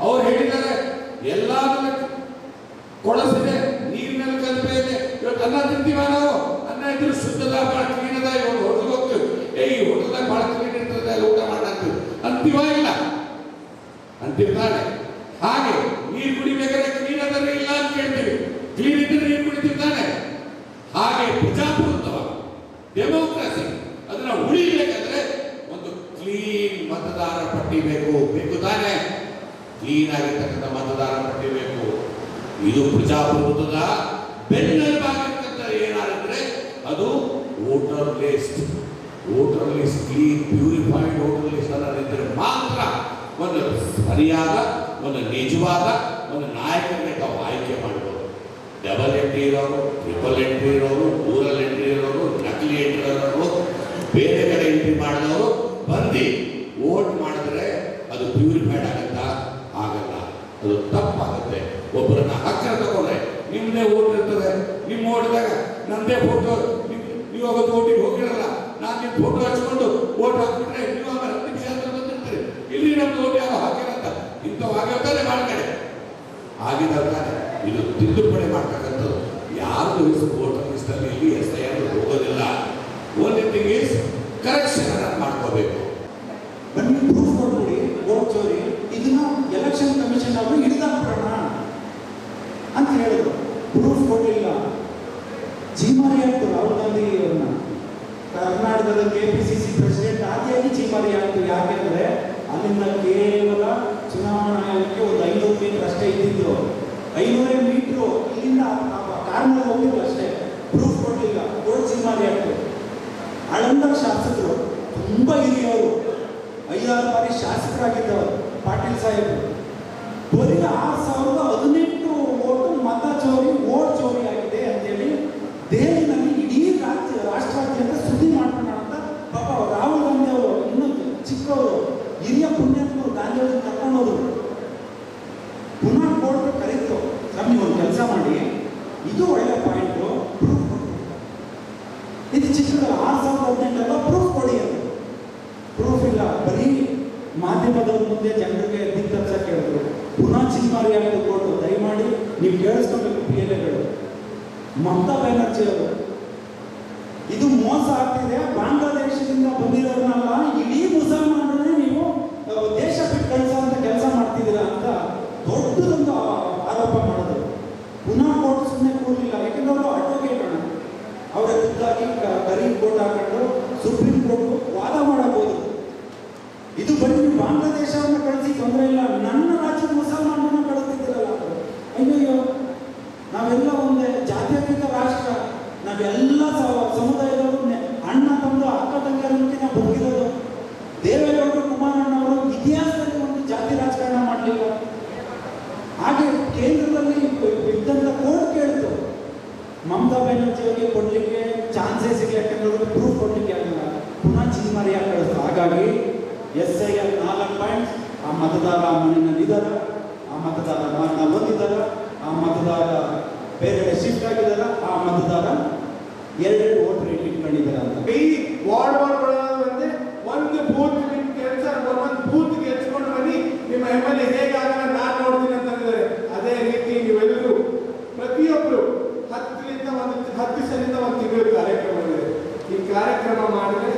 ಅವ್ರು ಹೇಳಿದ್ದಾರೆ ಎಲ್ಲಾದ್ರೂ ಕೊಳಸಿದೆ, ನೀರಿನಲ್ಲಿ ಕಲ್ಪೆ ಇದೆ. ಇವತ್ತು ಅನ್ನ ತಿಂತೀವ ನಾವು, ಅನ್ನ ಇದ್ರು ಶುದ್ಧದ ಬಹಳ ಕ್ಲೀನ್ ಅದ. ಇವಾಗ ಹೋಟೆಲ್ ಹೋಗ್ತೀವಿ, ಈ ಹೋಟೆಲ್ದಾಗ ಬಹಳ ಕ್ಲೀನ್ ಇರ್ತದೆ, ಊಟ ಮಾಡಾಕ್ತೀವಿ ಅಂತೀವ ಇಲ್ಲ ಅಂತಿರ್ತಾನೆ. ಹಾಗೆ ನೀರು ಕುಡಿಬೇಕಾದ್ರೆ ಕ್ಲೀನ್ ಅದರ ಇಲ್ಲ ಅಂತ ಕೇಳ್ತೀವಿ, ಕ್ಲೀನ್ ಇದ್ರೆ ನೀರು ಕುಡಿತಿರ್ತಾನೆ. ಹಾಗೆ ಪ್ರಜಾಪ್ರಭುತ್ವ, ಡೆಮೋಕ್ರಸಿ ಅದನ್ನ ಉಳಿಬೇಕಾದ್ರೆ ಒಂದು ಕ್ಲೀನ್ ಮತದಾರ ಪಟ್ಟಿ ಬೇಕು ತಾನೆ. ಕ್ಲೀನ್ ಆಗಿರ್ತಕ್ಕಂಥ ಮತದಾರ ಪಟ್ಟಿ ಬೇಕು. ಇದು ಪ್ರಜಾಪ್ರಭುತ್ವದ ಬೆನ್ನೆಲುಬಾಗಿರ್ತಕ್ಕಂಥ ಏನಾದ್ರೆ ಅದು voter list. Voter list clean purified voter list ಅನ್ನೋದಿದ್ರೆ ಮಾತ್ರ ಒಂದು ಸರಿಯಾದ, ಒಂದು ನಿಜವಾದ ಒಂದು ನಾಯಕರಿಗೆ ತಾವು ಆಯ್ಕೆ ಮಾಡಬಹುದು. ಡಬಲ್ ಎಂಟ್ರಿ ಇರೋರು, ಟ್ರಿಪಲ್ ಎಂಟ್ರಿ ಇರೋರು, ರೂರಲ್ ಎಂಟ್ರಿ ಇರೋರು, ನಕಲಿ ಎಂಟ್ರಿ ಇರೋರು, ಬೇರೆ ಕಡೆ ಎಂಟ್ರಿ ಮಾಡಿದವರು ಬಂದು ವೋಟ್ ಮಾಡಿದ್ರೆ ಅದು ಪ್ಯೂರಿಫೈಡ್ ಆಗತ್ತಾ? ಆಗಲ್ಲ, ಅದು ತಪ್ಪಾಗುತ್ತೆ. ಒಬ್ಬರನ್ನ ಹಕ್ಕರ ತಗೊಂಡ್ರೆ ನಿಮ್ಮದೇ ವೋಟ್ ಇರ್ತದೆ, ನಿಮ್ಮ ಓಟ್ದಾಗ ನಂದೇ ಫೋಟೋ, ನೀವು ಅವತ್ತು ಓಟಿಗೆ ಹೋಗಿರಲ್ಲ, ನಾನು ನಿಮ್ಮ ಫೋಟೋ ಹಚ್ಕೊಂಡು ವೋಟ್ ಹಾಕ್ಬಿಟ್ರೆ ನೀವು ಆಮೇಲೆ 10 ನಿಮಿಷ ಅಂತ ಬಂದಿರ್ತೀರಿ, ಇಲ್ಲಿ ನಮ್ದು ಓಟ್ ಯಾವ ಹಾಕಿರಂತ. ಇಂಥವು ಆಗಿರ್ತಾರೆ ಮಾಡ್ಕಡೆ ಆಗಿದ್ದಾರೆ. ಇದು ತಿದ್ದುಪಡಿ ಮಾಡ್ತಕ್ಕಂಥದ್ದು. ಯಾರ್ದು ಹೆಸರು ವೋಟರ್ ಲಿಸ್ಟಲ್ಲಿ ಇಲ್ಲಿ SIR ಹೋಗೋದಿಲ್ಲ. ಓನ್ಲಿ ಥಿಂಗ್ ಈಸ್ ಕರೆಕ್ಷನ್ ಅನ್ನ ಮಾಡ್ಕೋಬೇಕು. ಬನ್ನಿ ಪ್ರೂಫ್ ಕೊಟ್ಬಿಡಿ ವೋಟ್ ಚೋರಿ, ಇದನ್ನ ಎಲೆಕ್ಷನ್ ಕಮಿಷನ್ ಅವರು ಹಿಡಿದಾಕ್ಬಿಡೋಣ ಅಂತ ಹೇಳಿದ್ರು. ಪ್ರೂಫ್ ಕೊಡಲಿಲ್ಲ. ಚೀಮಾರಿ ಆಯ್ತು ರಾಹುಲ್ ಗಾಂಧಿ ಅವ್ರನ್ನ ಕರ್ನಾಟಕದ KPCC ಪ್ರೆಸಿಡೆಂಟ್ ಆದಿಯಾಗಿ ಚೀಮಾರಿ ಆಯ್ತು. ಯಾಕೆಂದ್ರೆ ಅಲ್ಲಿಂದ ಕೇವಲ ಚುನಾವಣಾ ಆಯೋಗಕ್ಕೆ ಒಂದು 500 ಮೀಟರ್ ಅಷ್ಟೇ ಇದ್ದಿದ್ದು. 500 ಮೀಟರ್ ಇಲ್ಲಿಂದ ಕಾರ್ನಲ್ಲಿ ಹೋಗಿದ್ರು ಅಷ್ಟೇ. ಪ್ರೂಫ್ ಕೊಡಲಿಲ್ಲ, ಕೋರ್ಟ್ ಚೀಮಾರಿ ಆಯ್ತು. ಆಳಂದ ಶಾಸಕರು ತುಂಬಾ ಹಿರಿಯವರು, 5-6 ಬಾರಿ ಶಾಸಕರಾಗಿದ್ದವರು, ಪಾಟೀಲ್ ಸಾಹೇಬರು, ಬರೀ 6018 ವೋಟು ಮತ ಚೋರಿ, ವೋಟ್ ಚೋರಿ ಆಗಿದೆ ಅಂತೇಳಿ ದೆಹಲಿನಲ್ಲಿ ಇಡೀ ರಾಷ್ಟ್ರಾದ್ಯಂತ ಸುದ್ದಿ ಮಾಡ್ಕೊಳ್ಳೋಣ ಅಂತ ಪಾಪ ರಾಹುಲ್ ಗಾಂಧಿ ಅವರು, ಇನ್ನೊಂದು ಚಿಕ್ಕವರು ಹಿರಿಯ ಪುಣ್ಯಾತ್ಮರು ಗಾಂಧಿ ಅವ್ರನ್ನ ಕರ್ಕೊಂಡೋದ್ರು. ಪುನಃ ಕೋರ್ಟ್ ಕರೀತು, ಸ್ವಾಮಿ ಒಂದು ಕೆಲಸ ಮಾಡಿ, ಇದು ಒಳ್ಳೆ ಪಾಯಿಂಟು, ಪ್ರೂಫ್ ಕೊಡಿ. ಇದು ಚಿಕ್ಕದ 6018 ಪ್ರೂಫ್ ಕೊಡಿ ಅಂತ. ಪ್ರೂಫ್ ಇಲ್ಲ, ಬರೀ ಮಾಧ್ಯಮದವ್ರ ಮುಂದೆ ಜನರಿಗೆ ದಿಗ್ಗಜ ಕೇಳಿದ್ರು. ಪುನಃ ಚಿನ್ಮಾರಿ ಆಯ್ತು ಕೋರ್ಟು. ದಯಮಾಡಿ ನೀವು ಕೇಳಿಸ್ಕೊಬೇಕು PLAಗಳು. ಮಮತಾ ಬ್ಯಾನರ್ಜಿ ಅವರು, ಇದು ಮೋಸ ಆಗ್ತಿದೆ, ಬಾಂಗ್ಲಾದೇಶದಿಂದ ಬಂದಿರೋರನ್ನೆಲ್ಲ ಇಡೀ ಮುಸಲ್ಮಾನರನ್ನೇ ನೀವು ದೇಶ ಬಿಟ್ಟು ಕಳಿಸೋ ಅಂತ ಕೆಲಸ ಮಾಡ್ತಿದ್ದೀರಾ ಅಂತ ದೊಡ್ಡದೊಂದು ಆರೋಪ ಮಾಡಿದ್ರು. ಪುನಃ ಕೋರ್ಟ್ ಸುಮ್ಮನೆ ಕೂರಲಿಲ್ಲ, ಯಾಕೆಂದ್ರೆ ಅವರು ಅಡ್ವೊಕೇಟ್ ಅಣ್ಣ, ಅವರ ಖುದ್ದಾಗಿ ಕರಿ ಕೋರ್ಟ್ ಹಾಕೊಂಡು ಸುಪ್ರೀಂ ಕೋರ್ಟ್ ವಾದ ಮಾಡಬಹುದು. ಇದು ಬರೀ ನೀವು ಬಾಂಗ್ಲಾದೇಶವನ್ನು ಕಳಿಸಿ ತೊಂದರೆ ಇಲ್ಲ, ನನ್ನ ರಾಜ್ಯದ ಮುಸಲ್ಮಾನರನ್ನ ಕಳಿಸ್ತಿದ್ದೀರಲ್ಲ. ಅಯ್ಯೋ, ನಾವೆಲ್ಲ ಒಂದೇ ಜಾತ್ಯತೀತ ರಾಷ್ಟ್ರ, ನಾವೆಲ್ಲ ಸಮುದಾಯದವರು ಅಣ್ಣ ತಮ್ಮದು ಅಕ್ಕ ತಂಗಿಯರಂತೆ ನಾವು ಬದುಕಿರೋದು. ದೇವೇಗೌಡರು, ಕುಮಾರಣ್ಣವರು ಇತಿಹಾಸದಲ್ಲಿ ಒಂದು ಜಾತಿ ರಾಜಕಾರಣ ಮಾಡಲಿಲ್ಲ. ಹಾಗೆ ಕೇಂದ್ರದಲ್ಲಿ ಇದ್ದಂಥ ಕೋರ್ಟ್ ಕೇಳಿತು, ಮಮತಾ ಬ್ಯಾನರ್ಜಿ ಅವರಿಗೆ ಕೊಡಲಿಕ್ಕೆ ಚಾನ್ಸಸ್ ಇಲ್ಲ, ಯಾಕಂದ್ರೆ ಪ್ರೂಫ್ ಕೊಡಲಿಕ್ಕೆ ಆಗಲ್ಲ. ಪುನಃ ಚಿನ್ಮಾರಿ ಕಳಿಸ್ತು. ಹಾಗಾಗಿ SIR 4 ಪಾಯಿಂಟ್ಸ್ ಆ ಮತದಾರ ಆ ಮನೆಯಲ್ಲಿದ್ದಾರ, ಆ ಮತದಾರ ಮರಣ ಹೊಂದಿದಾರ, ಆ ಮತದಾರ ಬೇರೆ ಶಿಫ್ಟ್ ಆಗಿದಾರ, ಆ ಮತದಾರ ಎರಡೆರಡು ವೋಟರ್ ಇಟ್ಕೊಂಡಿದ್ದಾರೆ ಅಂತ. ಈ ವಾರ್ಡ್ಗಳು ಅಂದ್ರೆ ಒಂದು ಬೂತ್ ಕೆಲಸ ಒಂದು ಬೂತ್ಗೆ ಹೆಚ್ಕೊಂಡು ಬನ್ನಿ, ನಿಮ್ಮ MLA ಹೇಗಾಗ ನಾನು ನೋಡ್ತೀನಿ ಅಂತ ಹೇಳಿದ್ದಾರೆ. ಅದೇ ರೀತಿ ನೀವೆಲ್ಲರೂ ಪ್ರತಿಯೊಬ್ಬರು 10 ದಿವಸದಿಂದ ಒಂದು ತಿಂಗಳು ಕಾರ್ಯಕ್ರಮ ಇದೆ. ಈ ಕಾರ್ಯಕ್ರಮ ಮಾಡಿದ್ರೆ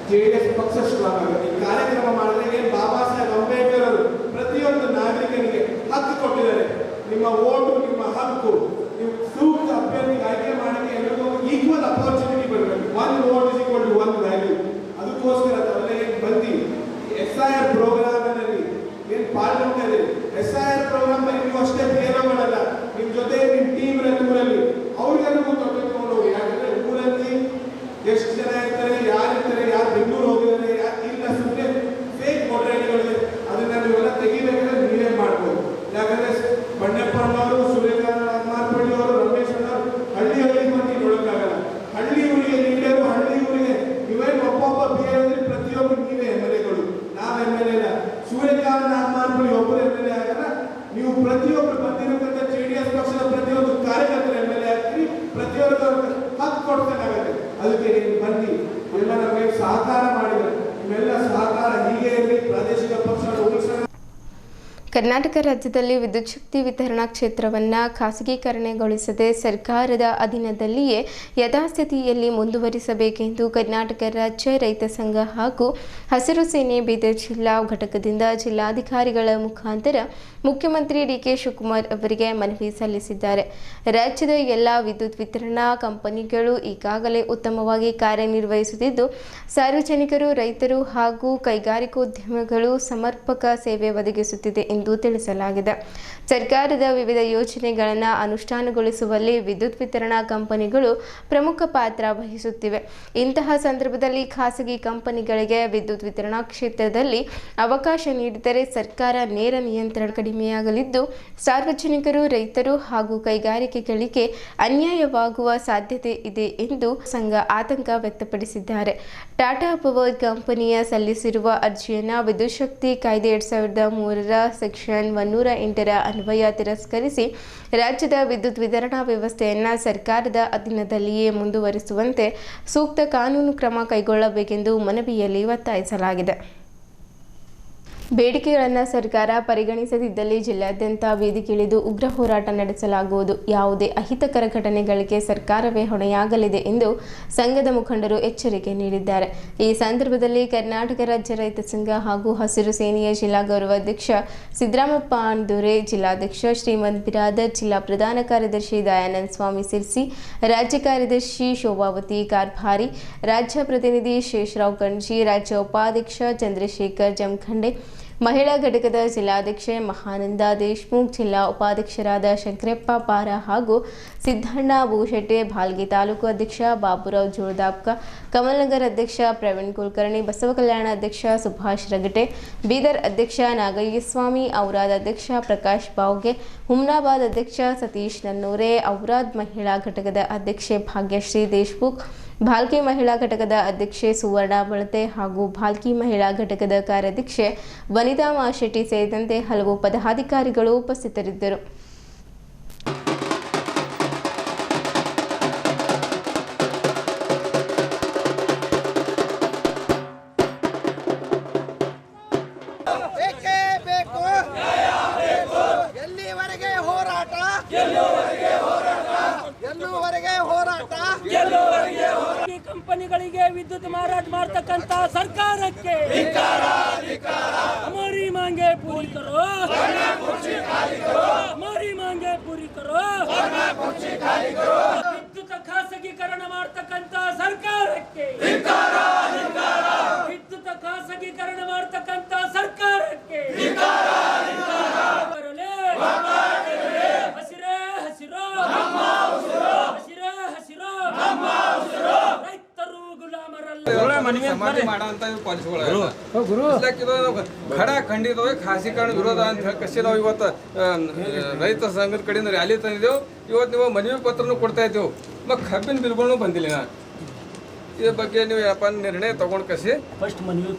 JDS ಪಕ್ಷ ಸ್ಟ್ರಾಂಗ್ ಆಗುತ್ತೆ. ಈ ಕಾರ್ಯಕ್ರಮ ಮಾಡಿದ್ರೆ ಏನು ಬಾಬಾ ಸಾಹೇಬ್ ಅಂಬೇಡ್ಕರ್ ಅವರು ಪ್ರತಿಯೊಂದು ನಾಗರಿಕನಿಗೆ ಹಕ್ಕು ಕೊಟ್ಟಿದ್ದಾರೆ. ನಿಮ್ಮ ಓಟು ನಿಮ್ಮ ಹಕ್ಕು, ನೀವು ಸೂಕ್ತ ಅಭ್ಯರ್ಥಿ ಆಯ್ಕೆ ಮಾಡಕ್ಕೆ ಎಲ್ಲರಿಗೂ ಈಕ್ವಲ್ ಅಪರ್ಚುನಿಟಿ ಬರಬೇಕು. 1 vote is equal to 1 value. ಅದಕ್ಕೋಸ್ಕರ ತಾವೆಲ್ಲ ಏನು ಬಂದು SIR ಪ್ರೋಗ್ರಾಮ್ನಲ್ಲಿ ಏನು ಪಾಲ್ಗೊಂಡಿದೆ, SIR ಪ್ರೋಗ್ರಾಮ್ ನೀವು ಅಷ್ಟೇ ಬೇರೆ ಮಾಡಲ್ಲ, ನಿಮ್ಮ ಜೊತೆ ನಿಮ್ಮ ಟೀಮ್ ಊರಲ್ಲಿ ಅವ್ರಿಗೆಲ್ಲರಿಗೂ ತೊಗೊಂಡು ಹೋಗಿ. ಯಾಕಂದ್ರೆ ಊರಲ್ಲಿ ಎಷ್ಟು ಜನ ಇರ್ತಾರೆ, ಯಾರಿರ್ತಾರೆ, ಯಾರು ಬೆಂಗಳೂರು ಹೋಗಿದ್ದಾರೆ, ಯಾರು ಇಲ್ಲ, ಸುಮ್ಮನೆ ಫೇಕ್ ವೋಟರ್ ಐಡಿಗಳಿದೆ. ಅದನ್ನ ನೀವೆಲ್ಲ ತೆಗಿಬೇಕಾದ್ರೆ ನೀವೇ ಮಾಡ್ಬೋದು. ಯಾಕಂದ್ರೆ ಬಂಡೆಪ್ಪನವರು, ಸೂರ್ಯಕಾಂತ್ ಮಾರ್ಪಳ್ಳಿ ಅವರು, ರಮೇಶ್ ಅವರು ಹಳ್ಳಿಯಲ್ಲಿ ಬಂದು ನೋಡೋಕ್ಕಾಗಲ್ಲ. ಹಳ್ಳಿ ಊರಿಗೆ ನೀಡರು, ಹಳ್ಳಿ ಊರಿಗೆ ನೀವೇನು ಒಬ್ಬೊಬ್ಬ ಬೇರೆ ಪ್ರತಿಯೊಬ್ಬರು ನೀವೇ MLAಗಳು, ನಾವು MLA ಇಲ್ಲ. ಸೂರ್ಯಕಾಂತ್ ಮಾರ್ಪಳ್ಳಿ ಒಬ್ಬರು MLA ಆಗಲ್ಲ. ನೀವು ಪ್ರತಿಯೊಬ್ಬರು ಬಂದಿರತಕ್ಕಂಥ JDS ಪಕ್ಷದ ಪ್ರತಿಯೊಂದು ಕಾರ್ಯಕರ್ತರು MLA ಆಗ್ತೀರಿ, ಪ್ರತಿಯೊಬ್ಬರು ಹಕ್ಕು ಕೊಡ್ಬೇಕಾಗತ್ತೆ. ಅದಕ್ಕೆ ನೀವು ಬನ್ನಿ, ಎಲ್ಲ ನಮಗೆ ಸಹಕಾರ ಮಾಡಿದರೆ ನಿಮ್ಮೆಲ್ಲ ಸಹಕಾರ ಹೀಗೆ ಇರಲಿ. ಪ್ರಾದೇಶಿಕ ಪಕ್ಷಗಳ ಉಳಿಸೋಣ. ಕರ್ನಾಟಕ ರಾಜ್ಯದಲ್ಲಿ ವಿದ್ಯುತ್ ಶಕ್ತಿ ವಿತರಣಾ ಕ್ಷೇತ್ರವನ್ನು ಖಾಸಗೀಕರಣಗೊಳಿಸದೆ ಸರ್ಕಾರದ ಅಧೀನದಲ್ಲಿಯೇ ಯಥಾಸ್ಥಿತಿಯಲ್ಲಿ ಮುಂದುವರಿಸಬೇಕೆಂದು ಕರ್ನಾಟಕ ರಾಜ್ಯ ರೈತ ಸಂಘ ಹಾಗೂ ಹಸಿರು ಸೇನೆ ಬೀದರ್ ಜಿಲ್ಲಾ ಘಟಕದಿಂದ ಜಿಲ್ಲಾಧಿಕಾರಿಗಳ ಮುಖಾಂತರ ಮುಖ್ಯಮಂತ್ರಿ DK ಶಿವಕುಮಾರ್ ಅವರಿಗೆ ಮನವಿ ಸಲ್ಲಿಸಿದ್ದಾರೆ. ರಾಜ್ಯದ ಎಲ್ಲ ವಿದ್ಯುತ್ ವಿತರಣಾ ಕಂಪನಿಗಳು ಈಗಾಗಲೇ ಉತ್ತಮವಾಗಿ ಕಾರ್ಯನಿರ್ವಹಿಸುತ್ತಿದ್ದು, ಸಾರ್ವಜನಿಕರು, ರೈತರು ಹಾಗೂ ಕೈಗಾರಿಕೋದ್ಯಮಿಗಳು ಸಮರ್ಪಕ ಸೇವೆ ಒದಗಿಸುತ್ತಿದೆ ಎಂದು ತಿಳಿಸಲಾಗಿದೆ. ಸರ್ಕಾರದ ವಿವಿಧ ಯೋಜನೆಗಳನ್ನು ಅನುಷ್ಠಾನಗೊಳಿಸುವಲ್ಲಿ ವಿದ್ಯುತ್ ವಿತರಣಾ ಕಂಪನಿಗಳು ಪ್ರಮುಖ ಪಾತ್ರ ವಹಿಸುತ್ತಿವೆ. ಇಂತಹ ಸಂದರ್ಭದಲ್ಲಿ ಖಾಸಗಿ ಕಂಪನಿಗಳಿಗೆ ವಿದ್ಯುತ್ ವಿತರಣಾ ಕ್ಷೇತ್ರದಲ್ಲಿ ಅವಕಾಶ ನೀಡಿದರೆ ಸರ್ಕಾರ ನೇರ ನಿಯಂತ್ರಣ ಕಡಿಮೆಯಾಗಲಿದ್ದು, ಸಾರ್ವಜನಿಕರು, ರೈತರು ಹಾಗೂ ಕೈಗಾರಿಕೆಗಳಿಗೆ ಅನ್ಯಾಯವಾಗುವ ಸಾಧ್ಯತೆ ಇದೆ ಎಂದು ಸಂಘ ಆತಂಕ ವ್ಯಕ್ತಪಡಿಸಿದ್ದಾರೆ. ಟಾಟಾ ಪವರ್ ಕಂಪನಿಯ ಸಲ್ಲಿಸಿರುವ ಅರ್ಜಿಯನ್ನು ವಿದ್ಯುತ್ ಶಕ್ತಿ ಕಾಯ್ದೆ 2003ರ ಸೆಕ್ಷನ್ 108ರ ಅನ್ವಯ ತಿರಸ್ಕರಿಸಿ ರಾಜ್ಯದ ವಿದ್ಯುತ್ ವಿತರಣಾ ವ್ಯವಸ್ಥೆಯನ್ನು ಸರ್ಕಾರದ ಅಧೀನದಲ್ಲಿಯೇ ಮುಂದುವರಿಸುವಂತೆ ಸೂಕ್ತ ಕಾನೂನು ಕ್ರಮ ಕೈಗೊಳ್ಳಬೇಕೆಂದು ಮನವಿಯಲ್ಲಿ ಒತ್ತಾಯಿಸಲಾಗಿದೆ. ಬೇಡಿಕೆಗಳನ್ನು ಸರ್ಕಾರ ಪರಿಗಣಿಸದಿದ್ದಲ್ಲಿ ಜಿಲ್ಲಾದ್ಯಂತ ಬೀದಿಗಿಳಿದು ಉಗ್ರ ಹೋರಾಟ ನಡೆಸಲಾಗುವುದು. ಯಾವುದೇ ಅಹಿತಕರ ಘಟನೆಗಳಿಗೆ ಸರ್ಕಾರವೇ ಹೊಣೆಯಾಗಲಿದೆ ಎಂದು ಸಂಘದ ಮುಖಂಡರು ಎಚ್ಚರಿಕೆ ನೀಡಿದ್ದಾರೆ. ಈ ಸಂದರ್ಭದಲ್ಲಿ ಕರ್ನಾಟಕ ರಾಜ್ಯ ರೈತ ಸಂಘ ಹಾಗೂ ಹಸಿರು ಸೇನೆಯ ಜಿಲ್ಲಾ ಗೌರವಾಧ್ಯಕ್ಷ ಸಿದ್ದರಾಮಪ್ಪ ಅಂದೂರೆ, ಜಿಲ್ಲಾಧ್ಯಕ್ಷ ಶ್ರೀಮಂತ್ ಬಿರಾದರ್, ಜಿಲ್ಲಾ ಪ್ರಧಾನ ಕಾರ್ಯದರ್ಶಿ ದಯಾನಂದ ಸ್ವಾಮಿ ಸಿರ್ಸಿ, ರಾಜ್ಯ ಕಾರ್ಯದರ್ಶಿ ಶೋಭಾವತಿ ಕಾರ್ಭಾರಿ, ರಾಜ್ಯ ಪ್ರತಿನಿಧಿ ಶೇಷರಾವ್ ಕಣ್ಜಿ, ರಾಜ್ಯ ಉಪಾಧ್ಯಕ್ಷ ಚಂದ್ರಶೇಖರ್ ಜಮಖಂಡೆ, ಮಹಿಳಾ ಘಟಕದ ಜಿಲ್ಲಾಧ್ಯಕ್ಷೆ ಮಹಾನಂದ ದೇಶಮುಖ್, ಜಿಲ್ಲಾ ಉಪಾಧ್ಯಕ್ಷರಾದ ಶಂಕರಪ್ಪ ಪಾರ ಹಾಗೂ ಸಿದ್ದಣ್ಣ ಭೂಶೆಟ್ಟೆ, ಭಾಲ್ಗಿ ತಾಲೂಕು ಅಧ್ಯಕ್ಷ ಬಾಬುರಾವ್ ಜೋಳದಾಪ್ಕ, ಕಮಲ್ನಗರ್ ಅಧ್ಯಕ್ಷ ಪ್ರವೀಣ್ ಕುಲಕರ್ಣಿ, ಬಸವ ಕಲ್ಯಾಣ ಅಧ್ಯಕ್ಷ ಸುಭಾಷ್ ರಗಟೆ, ಬೀದರ್ ಅಧ್ಯಕ್ಷ ನಾಗಯ್ಯಸ್ವಾಮಿ, ಔರಾದ್ ಅಧ್ಯಕ್ಷ ಪ್ರಕಾಶ್ ಬಾವ್ಗೆ, ಹುಮ್ನಾಬಾದ್ ಅಧ್ಯಕ್ಷ ಸತೀಶ್ ನನ್ನೂರೆ, ಔರಾದ್ ಮಹಿಳಾ ಘಟಕದ ಅಧ್ಯಕ್ಷೆ ಭಾಗ್ಯಶ್ರೀ ದೇಶಮುಖ್, ಭಾಲ್ಕಿ ಮಹಿಳಾ ಘಟಕದ ಅಧ್ಯಕ್ಷೆ ಸುವರ್ಣ ಬಳತೆ ಹಾಗೂ ಭಾಲ್ಕಿ ಮಹಿಳಾ ಘಟಕದ ಕಾರ್ಯಾಧ್ಯಕ್ಷೆ ವನಿತಾ ಮಾಶೆಟ್ಟಿ ಸೇರಿದಂತೆ ಹಲವು ಪದಾಧಿಕಾರಿಗಳು ಉಪಸ್ಥಿತರಿದ್ದರು. ಕಂಪನಿಗಳಿಗೆ ವಿದ್ಯುತ್ ಮಾರಾಟ ಮಾಡತಕ್ಕಂತ ಸರ್ಕಾರಕ್ಕೆ हमारी मांगे पूरी करो, हमारी मांगे पूरी करो, ವಿದ್ಯುತ್ ಖಾಸಗೀಕರಣ ಮಾಡತಕ್ಕಂತ ಸರ್ಕಾರಕ್ಕೆ, ವಿದ್ಯುತ್ ಖಾಸಗೀಕರಣ ಮಾಡತಕ್ಕಂತ ಸರ್ಕಾರಕ್ಕೆ ಹಸಿರೇ ಹಸಿರು, ಹಸಿರೇ ಹಸಿರು, ರೈತರು ಗುಲಾಮರಲ್ಲ. ಸಮಾಧಿ ಮಾಡೋಂಥ ಖಡ ಖಂಡಿತ ಖಾಸಗೀಕರಣ ವಿರೋಧ ಅಂತ ಹೇಳಿ ಕಸಿ ನಾವು ಇವತ್ತು ರೈತ ಸಂಘದ ಕಡೆಯಿಂದ ರ್ಯಾಲಿ ತಂದಿದ್ದೆವು. ಇವತ್ತು ನೀವು ಮನವಿ ಪತ್ರನೂ ಕೊಡ್ತಾ ಇದ್ದೇವೆ. ಮತ್ತು ಕಬ್ಬಿನ ಬಿಲ್ಗಳೂ ಬಂದಿಲ್ಲ. ಇದ್ರ ಬಗ್ಗೆ ನೀವು ಏನಪ್ಪ ನಿರ್ಣಯ ತಗೊಂಡು ಕಸಿ ಫಸ್ಟ್ ಮನವಿ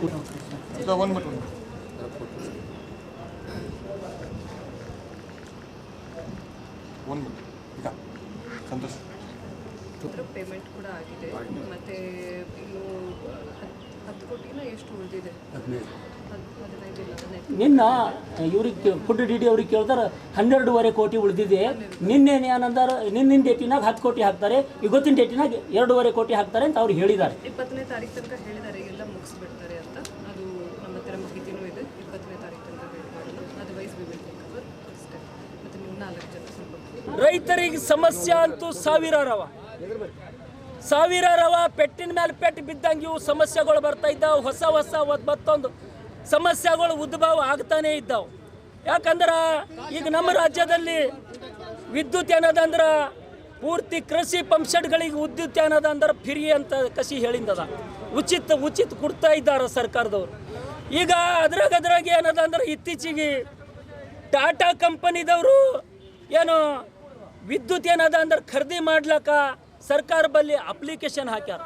ಸಂತೋಷ. ಪೇಮೆಂಟ್ ಕೂಡ ಆಗಿದೆ ಮತ್ತು ಇನ್ನು 10 ಕೋಟಿನ ಎಷ್ಟು ಉಳಿದಿದೆ? 15 ಇಲ್ಲ. ನಿನ್ನ ಇವ್ರಿಗೆ ಫುಡ್ ಡಿ ಡಿ ಅವ್ರಿಗೆ ಕೇಳ್ತಾರೆ 12.5 ಕೋಟಿ ಉಳಿದಿದೆ. ನಿನ್ನೆ ಏನಂದಾರ, ನಿನ್ನಿನ ಡೇಟಿನಾಗ 10 ಕೋಟಿ ಹಾಕ್ತಾರೆ, ಇವತ್ತಿನ ಡೇಟಿನಾಗ 2.5 ಕೋಟಿ ಹಾಕ್ತಾರೆ ಅಂತ ಅವ್ರು ಹೇಳಿದ್ದಾರೆ. 20ನೇ ತಾರೀಕು ತನಕ ಹೇಳಿದ್ದಾರೆ ಎಲ್ಲ ಮುಗಿಸ್ಬಿಡ್ತಾರೆ ಅಂತ. ಅದು ನಮ್ಮ ಹತ್ರ ಮಾಹಿತಿನೂ ಇದೆ. 20ನೇ ತಾರೀಕು ತನಕ ಹೇಳಿದ್ದಾರೆ. Otherwise we will take over ಅಷ್ಟೇ. ಮತ್ತು ನೀವು 4 ಜನ ಸ್ವಲ್ಪ ರೈತರಿಗೆ ಸಮಸ್ಯೆ ಅಂತೂ ಸಾವಿರಾರವ ಪೆಟ್ಟಿನ ಮೇಲೆ ಪೆಟ್ಟು ಬಿದ್ದಂಗೆ ಇವು ಸಮಸ್ಯೆಗಳು ಬರ್ತಾ ಇದ್ದಾವೆ. ಹೊಸ ಮತ್ತೊಂದು ಸಮಸ್ಯೆಗಳು ಉದ್ಭವ ಆಗ್ತಾನೇ ಇದ್ದಾವೆ. ಯಾಕಂದ್ರೆ ಈಗ ನಮ್ಮ ರಾಜ್ಯದಲ್ಲಿ ವಿದ್ಯುತ್ ಏನದಂದ್ರೆ ಪೂರ್ತಿ ಕೃಷಿ ಪಂಪ್ಸೆಟ್ಗಳಿಗೆ ವಿದ್ಯುತ್ ಏನದಂದ್ರೆ ಫ್ರೀ ಅಂತ ಕಸಿ ಹೇಳಿಂದದ, ಉಚಿತ ಕೊಡ್ತಾ ಇದ್ದಾರೆ ಸರ್ಕಾರದವರು. ಈಗ ಅದ್ರಾಗ ಏನದಂದ್ರೆ ಇತ್ತೀಚೆಗೆ ಟಾಟಾ ಕಂಪನಿದವರು ಏನು ವಿದ್ಯುತ್ ಏನದ ಅಂದ್ರೆ ಖರೀದಿ ಮಾಡ್ಲಕ್ಕ ಸರ್ಕಾರ ಬಲ್ಲಿ ಅಪ್ಲಿಕೇಶನ್ ಹಾಕ್ಯಾರ.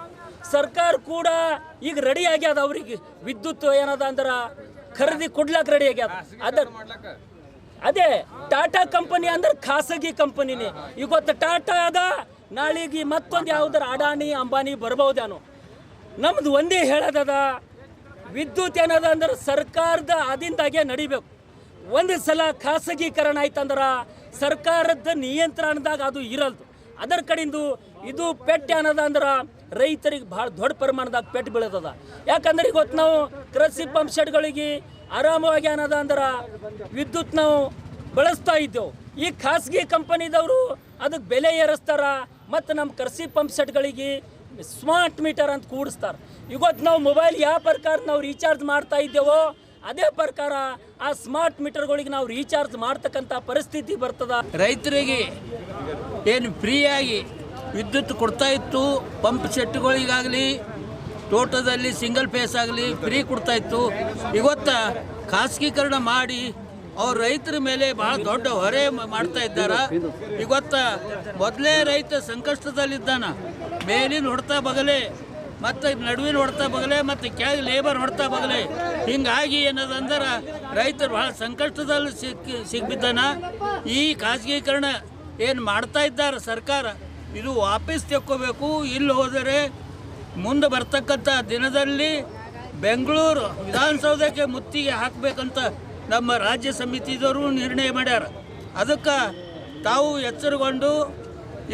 ಸರ್ಕಾರ ಕೂಡ ಈಗ ರೆಡಿ ಆಗ್ಯದ, ಅವ್ರಿಗೆ ವಿದ್ಯುತ್ ಏನದ ಅಂದ್ರೆ ಖರೀದಿ ಕೊಡ್ಲಕ್ಕೆ ರೆಡಿ ಆಗ್ಯದ. ಅದೇ ಟಾಟಾ ಕಂಪನಿ ಅಂದ್ರೆ ಖಾಸಗಿ ಕಂಪನಿನೇ. ಇವತ್ತು ಟಾಟಾ ಅದ, ನಾಳೆಗೆ ಮತ್ತೊಂದು ಯಾವ್ದಾರ ಅಡಾನಿ ಅಂಬಾನಿ ಬರ್ಬೋದೇನೋ. ನಮ್ದು ಒಂದೇ ಹೇಳೋದದ, ವಿದ್ಯುತ್ ಏನದ ಅಂದ್ರೆ ಸರ್ಕಾರದ ಅದಿಂದಾಗೆ ನಡಿಬೇಕು. ಒಂದು ಸಲ ಖಾಸಗೀಕರಣ ಆಯ್ತಂದ್ರೆ ಸರ್ಕಾರದ ನಿಯಂತ್ರಣದಾಗ ಅದು ಇರಲ್ದು. ಅದರ ಕಡೆಂದು ಇದು ಪೆಟ್ಟು ಏನದ ಅಂದ್ರೆ ರೈತರಿಗೆ ಭಾಳ ದೊಡ್ಡ ಪ್ರಮಾಣದಾಗ ಪೆಟ್ಟು ಬೀಳತದ. ಯಾಕಂದ್ರೆ ಇವತ್ತು ನಾವು ಕೃಷಿ ಪಂಪ್ ಸೆಟ್ಗಳಿಗೆ ಆರಾಮವಾಗಿ ಏನದ ಅಂದ್ರೆ ವಿದ್ಯುತ್ ನಾವು ಬಳಸ್ತಾ ಇದ್ದೆವು. ಈ ಖಾಸಗಿ ಕಂಪನಿದವರು ಅದಕ್ಕೆ ಬೆಲೆ ಏರಿಸ್ತಾರ ಮತ್ತು ನಮ್ಮ ಕೃಷಿ ಪಂಪ್ ಸೆಟ್ಗಳಿಗೆ ಸ್ಮಾರ್ಟ್ ಮೀಟರ್ ಅಂತ ಕೂಡಿಸ್ತಾರೆ. ಇವತ್ತು ನಾವು ಮೊಬೈಲ್ ಯಾವ ಪ್ರಕಾರ ನಾವು ರೀಚಾರ್ಜ್ ಮಾಡ್ತಾ ಇದ್ದೇವೋ ಅದೇ ಪ್ರಕಾರ ಆ ಸ್ಮಾರ್ಟ್ ಮೀಟರ್ಗಳಿಗೆ ನಾವು ರೀಚಾರ್ಜ್ ಮಾಡ್ತಕ್ಕಂಥ ಪರಿಸ್ಥಿತಿ ಬರ್ತದ. ರೈತರಿಗೆ ಏನು ಫ್ರೀಯಾಗಿ ವಿದ್ಯುತ್ ಕೊಡ್ತಾ ಇತ್ತು, ಪಂಪ್ ಸೆಟ್ಗಳಿಗಾಗಲಿ ತೋಟದಲ್ಲಿ ಸಿಂಗಲ್ ಫೇಸ್ ಆಗಲಿ ಫ್ರೀ ಕೊಡ್ತಾ ಇತ್ತು. ಇವತ್ತು ಖಾಸಗೀಕರಣ ಮಾಡಿ ಅವ್ರ ರೈತರ ಮೇಲೆ ಭಾಳ ದೊಡ್ಡ ಹೊರೆ ಮಾಡ್ತಾ ಇದ್ದಾರೆ. ಇವತ್ತು ಮೊದಲೇ ರೈತ ಸಂಕಷ್ಟದಲ್ಲಿದ್ದಾನ, ಮೇಲಿನ ಹೊಡ್ತಾ ಬಗಲೇ ಮತ್ತು ನಡುವಿನ ಹೊಡ್ತಾ ಬಗಲೇ ಮತ್ತು ಕೆಳಗೆ ಲೇಬರ್ ಹೊಡ್ತಾ ಬಗಲೇ. ಹಿಂಗಾಗಿ ಏನದಂದ್ರೆ ರೈತರು ಭಾಳ ಸಂಕಷ್ಟದಲ್ಲಿ ಸಿಕ್ಬಿದ್ದಾನ. ಈ ಖಾಸಗೀಕರಣ ಏನು ಮಾಡ್ತಾ ಇದ್ದಾರೆ ಸರ್ಕಾರ, ಇದು ವಾಪಸ್ ತೆಕ್ಕೋಬೇಕು. ಇಲ್ಲಿ ಹೋದರೆ ಮುಂದೆ ಬರ್ತಕ್ಕಂಥ ದಿನದಲ್ಲಿ ಬೆಂಗಳೂರು ವಿಧಾನಸೌಧಕ್ಕೆ ಮುತ್ತಿಗೆ ಹಾಕಬೇಕಂತ ನಮ್ಮ ರಾಜ್ಯ ಸಮಿತಿದವರು ನಿರ್ಣಯ ಮಾಡ್ಯಾರ. ಅದಕ್ಕೆ ತಾವು ಎಚ್ಚರಗೊಂಡು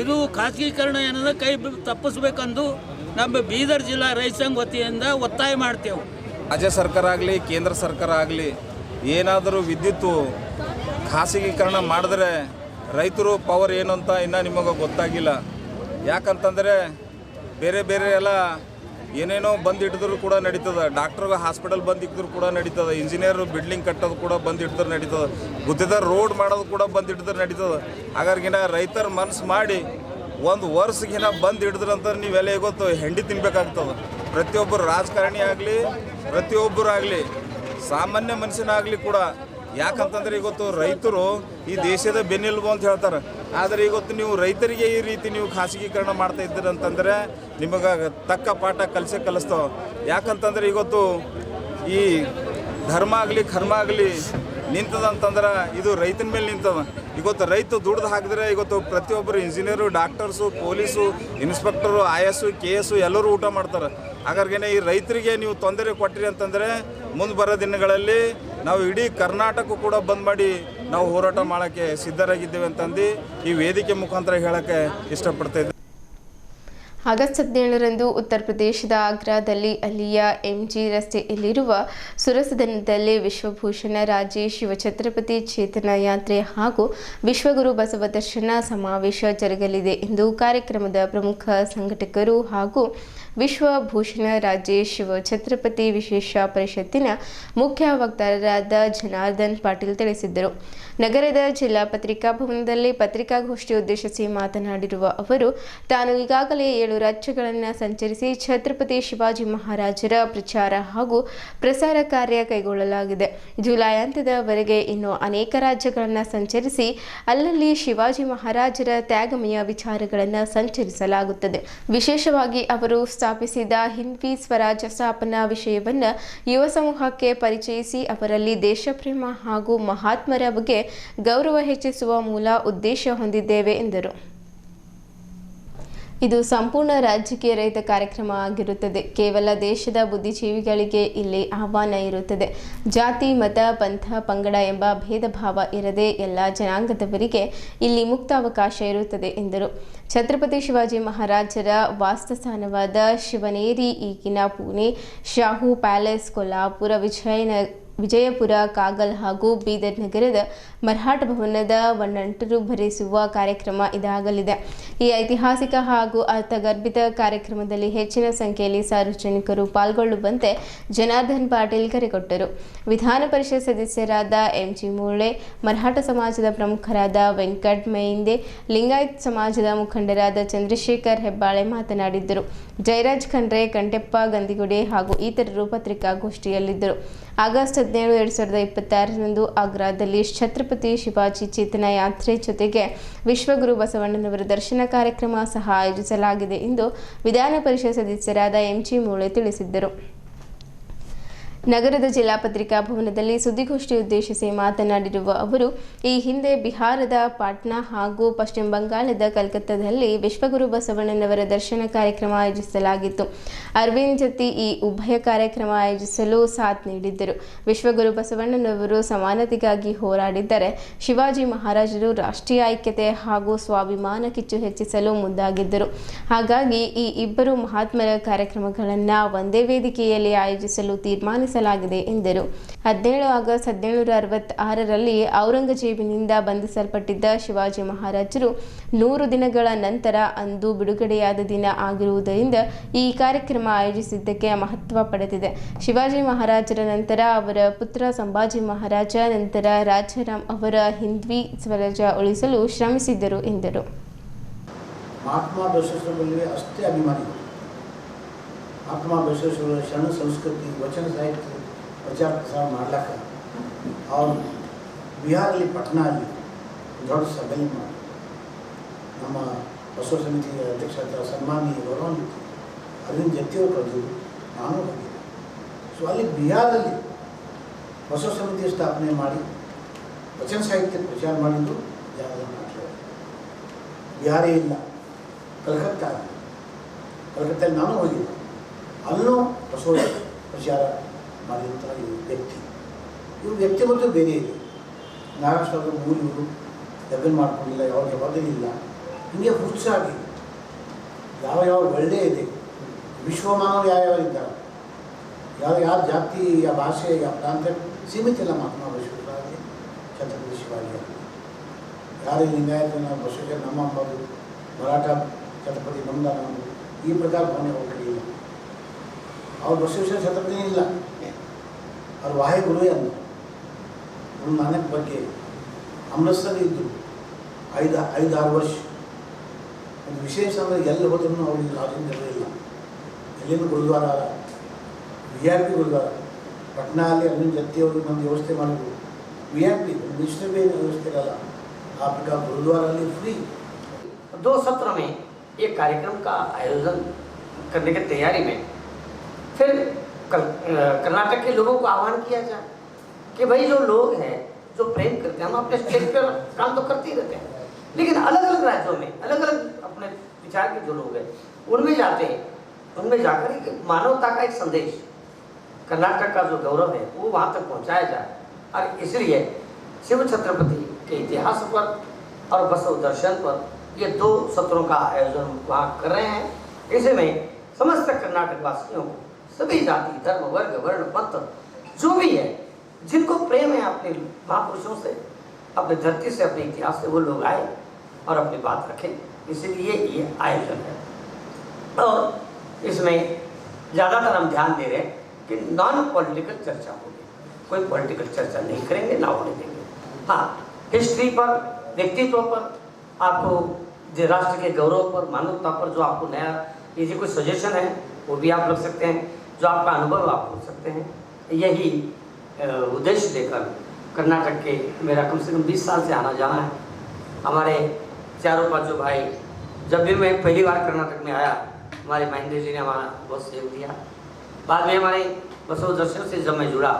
ಇದು ಖಾಸಗೀಕರಣ ಏನದ ಕೈ ತಪ್ಪಿಸ್ಬೇಕಂದು ನಮ್ಮ ಬೀದರ್ ಜಿಲ್ಲಾ ರೈತ ಸಂಘ ವತಿಯಿಂದ ಒತ್ತಾಯ ಮಾಡ್ತೇವೆ. ರಾಜ್ಯ ಸರ್ಕಾರ ಆಗಲಿ ಕೇಂದ್ರ ಸರ್ಕಾರ ಆಗಲಿ ಏನಾದರೂ ವಿದ್ಯುತ್ತು ಖಾಸಗೀಕರಣ ಮಾಡಿದ್ರೆ ರೈತರು ಪವರ್ ಏನು ಅಂತ ಇನ್ನೂ ನಿಮಗೆ ಗೊತ್ತಾಗಿಲ್ಲ. ಯಾಕಂತಂದರೆ ಬೇರೆ ಎಲ್ಲ ಏನೇನೋ ಬಂದು ಹಿಡಿದ್ರು ಕೂಡ ನಡೀತದೆ. ಡಾಕ್ಟ್ರಿಗೆ ಹಾಸ್ಪಿಟಲ್ ಬಂದು ಹಿಡಿದ್ರು ಕೂಡ ನಡೀತದೆ. ಇಂಜಿನಿಯರ್ ಬಿಲ್ಡಿಂಗ್ ಕಟ್ಟೋದು ಕೂಡ ಬಂದು ಹಿಡಿದ್ರೆ ನಡೀತದೆ. ಗುತ್ತಿದಾರ ರೋಡ್ ಮಾಡೋದು ಕೂಡ ಬಂದು ಹಿಡಿದ್ರೆ ನಡೀತದೆ. ಹಾಗಾಗಿನ ರೈತರ ಮನಸ್ಸು ಮಾಡಿ ಒಂದು ವರ್ಷಗಿನ ಬಂದು ಹಿಡಿದ್ರಂತ ನೀವೆಲ್ಲ ಗೊತ್ತು ಹೆಂಡಿ ತಿನ್ಬೇಕಾಗ್ತದೆ. ಪ್ರತಿಯೊಬ್ಬರು ರಾಜಕಾರಣಿ ಆಗಲಿ ಪ್ರತಿಯೊಬ್ಬರಾಗಲಿ ಸಾಮಾನ್ಯ ಮನುಷ್ಯನಾಗಲಿ ಕೂಡ. ಯಾಕಂತಂದ್ರೆ ಇವತ್ತು ರೈತರು ಈ ದೇಶದ ಬೆನ್ನೆಲುಬು ಅಂತ ಹೇಳ್ತಾರೆ. ಆದರೆ ಇವತ್ತು ನೀವು ರೈತರಿಗೆ ಈ ರೀತಿ ನೀವು ಖಾಸಗೀಕರಣ ಮಾಡ್ತಾ ಇದ್ದೀರ ಅಂತಂದರೆ ನಿಮಗೆ ತಕ್ಕ ಪಾಠ ಕಲಿಸ್ತಾವೆ. ಯಾಕಂತಂದ್ರೆ ಇವತ್ತು ಈ ಧರ್ಮ ಆಗಲಿ ಕರ್ಮ ಆಗಲಿ ನಿಂತದಂತಂದ್ರೆ ಇದು ರೈತನ ಮೇಲೆ ನಿಂತದ. ಇವತ್ತು ರೈತ ದುಡ್ದು ಹಾಕಿದ್ರೆ ಇವತ್ತು ಪ್ರತಿಯೊಬ್ಬರು engineer, doctors, police, inspector, IAS, KS ಎಲ್ಲರೂ ಊಟ ಮಾಡ್ತಾರೆ. ಹಾಗಾಗಿನೇ ಈ ರೈತರಿಗೆ ನೀವು ತೊಂದರೆ ಕೊಟ್ಟಿರಿ ಅಂತಂದರೆ ಮುಂದೆ ಬರೋ ದಿನಗಳಲ್ಲಿ ನಾವು ಇಡೀ ಕರ್ನಾಟಕ ಕೂಡ ಬಂದ್ ಮಾಡಿ ನಾವು ಹೋರಾಟ ಮಾಡೋಕ್ಕೆ ಸಿದ್ಧರಾಗಿದ್ದೇವೆ ಅಂತಂದು ಈ ವೇದಿಕೆ ಮುಖಾಂತರ ಹೇಳೋಕ್ಕೆ ಇಷ್ಟಪಡ್ತಾ ಇದ್ದೇವೆ. ಆಗಸ್ಟ್ 17ರಂದು ಉತ್ತರ ಪ್ರದೇಶದ ಆಗ್ರಾದಲ್ಲಿ ಅಲ್ಲಿಯ MG ರಸ್ತೆಯಲ್ಲಿರುವ ಸುರಸದನದಲ್ಲಿ ವಿಶ್ವಭೂಷಣ ರಾಜೇ ಶಿವಛತ್ರಪತಿ ಚೇತನ ಯಾತ್ರೆ ಹಾಗೂ ವಿಶ್ವಗುರು ಬಸವ ದರ್ಶನ ಸಮಾವೇಶ ಜರುಗಲಿದೆ ಎಂದು ಕಾರ್ಯಕ್ರಮದ ಪ್ರಮುಖ ಸಂಘಟಕರು ಹಾಗೂ ವಿಶ್ವಭೂಷಣ ರಾಜೇ ಶಿವಛತ್ರಪತಿ ವಿಶೇಷ ಪರಿಷತ್ತಿನ ಮುಖ್ಯ ವಕ್ತಾರರಾದ ಜನಾರ್ದನ್ ಪಾಟೀಲ್ ತಿಳಿಸಿದ್ದರು. ನಗರದ ಜಿಲ್ಲಾ ಪತ್ರಿಕಾ ಭವನದಲ್ಲಿ ಪತ್ರಿಕಾಗೋಷ್ಠಿ ಉದ್ದೇಶಿಸಿ ಮಾತನಾಡಿರುವ ಅವರು, ತಾನು ಈಗಾಗಲೇ 7 ರಾಜ್ಯಗಳನ್ನು ಸಂಚರಿಸಿ ಛತ್ರಪತಿ ಶಿವಾಜಿ ಮಹಾರಾಜರ ಪ್ರಚಾರ ಹಾಗೂ ಪ್ರಸಾರ ಕಾರ್ಯ ಕೈಗೊಳ್ಳಲಾಗಿದೆ. ಜುಲೈ ಅಂತ್ಯದವರೆಗೆ ಇನ್ನೂ ಅನೇಕ ರಾಜ್ಯಗಳನ್ನು ಸಂಚರಿಸಿ ಅಲ್ಲಲ್ಲಿ ಶಿವಾಜಿ ಮಹಾರಾಜರ ತ್ಯಾಗಮಯ ವಿಚಾರಗಳನ್ನು ಸಂಚರಿಸಲಾಗುತ್ತದೆ. ವಿಶೇಷವಾಗಿ ಅವರು ಸ್ಥಾಪಿಸಿದ ಹಿಂದ್ವಿ ಸ್ವರಾಜ್ಯ ಸ್ಥಾಪನಾ ವಿಷಯವನ್ನು ಯುವ ಸಮೂಹಕ್ಕೆ ಪರಿಚಯಿಸಿ ಅವರಲ್ಲಿ ದೇಶಪ್ರೇಮ ಹಾಗೂ ಮಹಾತ್ಮರ ಬಗ್ಗೆ ಗೌರವ ಹೆಚ್ಚಿಸುವ ಮೂಲ ಉದ್ದೇಶ ಹೊಂದಿದ್ದೇವೆ ಎಂದರು. ಇದು ಸಂಪೂರ್ಣ ರಾಜಕೀಯ ರಹಿತ ಕಾರ್ಯಕ್ರಮ ಆಗಿರುತ್ತದೆ. ಕೇವಲ ದೇಶದ ಬುದ್ಧಿಜೀವಿಗಳಿಗೆ ಇಲ್ಲಿ ಆಹ್ವಾನ ಇರುತ್ತದೆ. ಜಾತಿ, ಮತ, ಪಂಥ, ಪಂಗಡ ಎಂಬ ಭೇದ ಭಾವ ಇರದೆ ಎಲ್ಲ ಜನಾಂಗದವರಿಗೆ ಇಲ್ಲಿ ಮುಕ್ತ ಅವಕಾಶ ಇರುತ್ತದೆ ಎಂದರು. ಛತ್ರಪತಿ ಶಿವಾಜಿ ಮಹಾರಾಜರ ವಾಸಸ್ಥಾನವಾದ ಶಿವನೇರಿ ಈಗಿನ ಪುಣೆ, ಶಾಹು ಪ್ಯಾಲೇಸ್, ಕೊಲ್ಹಾಪುರ, ವಿಜಯಪುರ, ಕಾಗಲ್ ಹಾಗೂ ಬೀದರ್ ನಗರದ ಮರಾಠ ಭವನದ ಒನ್ನಂಟರು ಭರಿಸುವ ಕಾರ್ಯಕ್ರಮ ಇದಾಗಲಿದೆ. ಈ ಐತಿಹಾಸಿಕ ಹಾಗೂ ಅರ್ಥಗರ್ಭಿತ ಕಾರ್ಯಕ್ರಮದಲ್ಲಿ ಹೆಚ್ಚಿನ ಸಂಖ್ಯೆಯಲ್ಲಿ ಸಾರ್ವಜನಿಕರು ಪಾಲ್ಗೊಳ್ಳುವಂತೆ ಜನಾರ್ದನ್ ಪಾಟೀಲ್ ಕರೆಕೊಟ್ಟರು. ವಿಧಾನ ಪರಿಷತ್ ಸದಸ್ಯರಾದ ಎಂಜಿ ಮೂಳೆ, ಮರಾಠ ಸಮಾಜದ ಪ್ರಮುಖರಾದ ವೆಂಕಟ್ ಮೈಂದೆ, ಲಿಂಗಾಯತ್ ಸಮಾಜದ ಮುಖಂಡರಾದ ಚಂದ್ರಶೇಖರ್ ಹೆಬ್ಬಾಳೆ ಮಾತನಾಡಿದ್ದರು. ಜಯರಾಜ್ ಖಂಡ್ರೆ, ಕಂಟೆಪ್ಪ ಗಂದಿಗುಡೆ ಹಾಗೂ ಇತರರು ಪತ್ರಿಕಾಗೋಷ್ಠಿಯಲ್ಲಿದ್ದರು. ಆಗಸ್ಟ್ 17, 2026ರಂದು ಆಗ್ರಾದಲ್ಲಿ ಛತ್ರಪತಿ ಶಿವಾಜಿ ಚೇತನ ಯಾತ್ರೆ ಜೊತೆಗೆ ವಿಶ್ವಗುರು ಬಸವಣ್ಣನವರ ದರ್ಶನ ಕಾರ್ಯಕ್ರಮ ಸಹ ಆಯೋಜಿಸಲಾಗಿದೆ ಎಂದು ವಿಧಾನ ಪರಿಷತ್ ಸದಸ್ಯರಾದ ಎಂಜಿ ಮೂಳೆ ತಿಳಿಸಿದ್ದರು. ನಗರದ ಜಿಲ್ಲಾ ಪತ್ರಿಕಾ ಭವನದಲ್ಲಿ ಸುದ್ದಿಗೋಷ್ಠಿ ಉದ್ದೇಶಿಸಿ ಮಾತನಾಡಿರುವ ಅವರು, ಈ ಹಿಂದೆ ಬಿಹಾರದ ಪಾಟ್ನಾ ಹಾಗೂ ಪಶ್ಚಿಮ ಬಂಗಾಳದ ಕಲ್ಕತ್ತಾದಲ್ಲಿ ವಿಶ್ವಗುರು ಬಸವಣ್ಣನವರ ದರ್ಶನ ಕಾರ್ಯಕ್ರಮ ಆಯೋಜಿಸಲಾಗಿತ್ತು. ಅರವಿಂದ್ ಜತಿ ಈ ಉಭಯ ಕಾರ್ಯಕ್ರಮ ಆಯೋಜಿಸಲು ಸಾಥ್ ನೀಡಿದ್ದರು. ವಿಶ್ವಗುರು ಬಸವಣ್ಣನವರು ಸಮಾನತೆಗಾಗಿ ಹೋರಾಡಿದ್ದರೆ ಶಿವಾಜಿ ಮಹಾರಾಜರು ರಾಷ್ಟ್ರೀಯ ಐಕ್ಯತೆ ಹಾಗೂ ಸ್ವಾಭಿಮಾನ ಕಿಚ್ಚು ಹೆಚ್ಚಿಸಲು ಮುಂದಾಗಿದ್ದರು. ಹಾಗಾಗಿ ಈ ಇಬ್ಬರು ಮಹಾತ್ಮರ ಕಾರ್ಯಕ್ರಮಗಳನ್ನು ಒಂದೇ ವೇದಿಕೆಯಲ್ಲಿ ಆಯೋಜಿಸಲು ತೀರ್ಮಾನಿಸಲಾಗಿದೆ ಎಂದರು. 17 ಆಗಸ್ಟ್ 1766ರಲ್ಲಿ ಔರಂಗಜೇಬನಿಂದ ಬಂಧಿಸಲ್ಪಟ್ಟಿದ್ದ ಶಿವಾಜಿ ಮಹಾರಾಜರು 100 ದಿನಗಳ ನಂತರ ಅಂದು ಬಿಡುಗಡೆಯಾದ ದಿನ ಆಗಿರುವುದರಿಂದ ಈ ಕಾರ್ಯಕ್ರಮ ಆಯೋಜಿಸಿದ್ದಕ್ಕೆ ಮಹತ್ವ ಪಡೆದಿದೆ. ಶಿವಾಜಿ ಮಹಾರಾಜರ ನಂತರ ಅವರ ಪುತ್ರ ಸಂಭಾಜಿ ಮಹಾರಾಜ, ನಂತರ ರಾಜಾರಾಮ್ ಅವರ ಹಿಂದ್ವಿ ಸ್ವರಾಜ್ಯ ಉಳಿಸಲು ಶ್ರಮಿಸಿದ್ದರು ಎಂದರು. ಮಹಾತ್ಮ ಬಸವೇಶ್ವರರಲ್ಲಿ ಅಷ್ಟೇ ಅಭಿಮಾನಿಗಳು. ಮಹಾತ್ಮ ಬಸವೇಶ್ವರ ಶರಣ ಸಂಸ್ಕೃತಿ, ವಚನ ಸಾಹಿತ್ಯ ಪ್ರಚಾರ ಪ್ರಸಾರ ಮಾಡ್ಲಿಕ್ಕೆ ಅವ್ರು ಬಿಹಾರಲ್ಲಿ ಪಟ್ನಾ ಅಲ್ಲಿ ದೊಡ್ಡ ಸಭೆ ಮಾಡಿ ನಮ್ಮ ಬಸವ ಸಮಿತಿಯ ಅಧ್ಯಕ್ಷರಾದ ಸನ್ಮಾನಿ ಗೌರವಾನ್ವಿತ ಅರವಿಂದ್ ಜತಿಯವರು ಕರೆದು ನಾನು ಹೋಗಿದ್ದೆ. ಸೊ ಅಲ್ಲಿ ಬಿಹಾರಲ್ಲಿ ಬಸವ ಸಮಿತಿ ಸ್ಥಾಪನೆ ಮಾಡಿ ವಚನ ಸಾಹಿತ್ಯ ಪ್ರಚಾರ ಮಾಡಿದ್ದು ಯಾರು ಮಾತಾಡೋದು. ಬಿಹಾರೇ ಇಲ್ಲ, ಕಲ್ಕತ್ತಾದಲ್ಲಿ ನಾನು ಹೋಗಿದ್ದೆ. ಅಲ್ಲೂ ಬಸವ ಪ್ರಚಾರ ಮಾಡಿದಂಥ ವ್ಯಕ್ತಿ. ಇವರು ವ್ಯಕ್ತಿಗತ ಬೇರೆ ಇದೆ. ಮಹಾರಾಷ್ಟ್ರದ ಮೂಲಿಗಳು ದಗ್ಗನ್ ಮಾಡ್ಕೊಂಡಿಲ್ಲ, ಯಾವ ಜವಾಬ್ದಾರಿ ಇಲ್ಲ. ಹಿಂಗೆ ಹುಚ್ಚಾಗಿ ಯಾವ ಒಳ್ಳೆಯ ಇದೆ, ವಿಶ್ವಮಾನವರು ಯಾವ್ಯಾವ ಇದ್ದಾರೆ, ಯಾವ ಜಾತಿ, ಯಾವ ಭಾಷೆ, ಯಾವ ಪ್ರಾಂತ ಸೀಮಿತ ಇಲ್ಲ. ಮಹಾತ್ಮ ಬಸವೇಶ್ವರರಾಗಲಿ, ಛತ್ರಪತಿ ಶಿವಾಜಿ ಆಗಲಿ, ಯಾರು ಲಿಂಗಾಯತನ ಬಸವೇಶ್ವರ ನಮ್ಮ ಅಂಬೋದು, ಮರಾಠ ಛತ್ರಪತಿ ನಮ್ದ ನಮ್ಮದು, ಈ ಪ್ರಕಾರ ಭಾವನೆ ಅವ್ರ ಕಡೆ ಇಲ್ಲ. ಅವ್ರು ಬಸವೇಶ್ವರ ಛತ್ರಪತಿ ಇಲ್ಲ, ಅವ್ರು ವಾಹೆ ಗುರುವೇ ಅಲ್ಲ. ಗುರು ನಾನಕ್ ಬಗ್ಗೆ ಅಮೃತಸರ ಇದ್ದರು 5-6 ವರ್ಷ. ಒಂದು ವಿಶೇಷ ಅಂದರೆ ಎಲ್ಲಿ ಹೋದ್ರೂ ಅವ್ರಿಗೆ ರಾಜೇಂದ್ರ ಇಲ್ಲ. ಎಲ್ಲಿಂದ ಗುರುದ್ವಾರ, VIP ಗುರುದ್ವಾರ पटना अरविंद जत्ती नम व्यवस्थे VIP मिनिस्टर भी व्यवस्थे आपका गुरुद्वारा फ्री। 2 सत्र में एक कार्यक्रम का आयोजन करने की तैयारी में फिर कर्नाटक के लोगों को आह्वान किया जाए कि भाई जो लोग हैं जो प्रेम करते हैं, हम अपने स्टेट पर काम तो करते ही रहते हैं, लेकिन अलग अलग राज्यों में अलग अलग अपने विचार के जो लोग हैं उनमें जाते हैं, उनमें जाकर एक मानवता का एक संदेश, कर्नाटक का जो गौरव है वो वहाँ तक पहुँचाया जाए। और इसलिए शिव छत्रपति के इतिहास पर और बसव दर्शन पर ये 2 सत्रों का आयोजन वहाँ कर रहे हैं। इसमें समस्त कर्नाटक वासियों को सभी जाति धर्म वर्ग वर्ण पंथ जो भी है जिनको प्रेम है अपने महापुरुषों से, अपने धरती से, अपने इतिहास से, वो लोग आए और अपनी बात रखें। इसीलिए ये आयोजन है और इसमें ज़्यादातर हम ध्यान दे रहे हैं कि नॉन पॉलिटिकल चर्चा होगी, कोई पॉलिटिकल चर्चा नहीं करेंगे, ना होने देंगे। हाँ, हिस्ट्री पर, व्यक्तित्व पर, आपको राष्ट्र के गौरव पर, मानवता पर जो आपको नया ये जो कोई सजेशन है वो भी आप रख सकते हैं, जो आपका अनुभव आप रख सकते हैं। यही उद्देश्य देकर कर्नाटक के मेरा कम से कम 20 साल से आना जाना है। हमारे चारों 5 भाई, जब भी मैं पहली बार कर्नाटक में आया हमारे महेंद्र जी ने हमारा बहुत सहयोग दिया। बाद में हमारे बसव दर्शन से जब मैं जुड़ा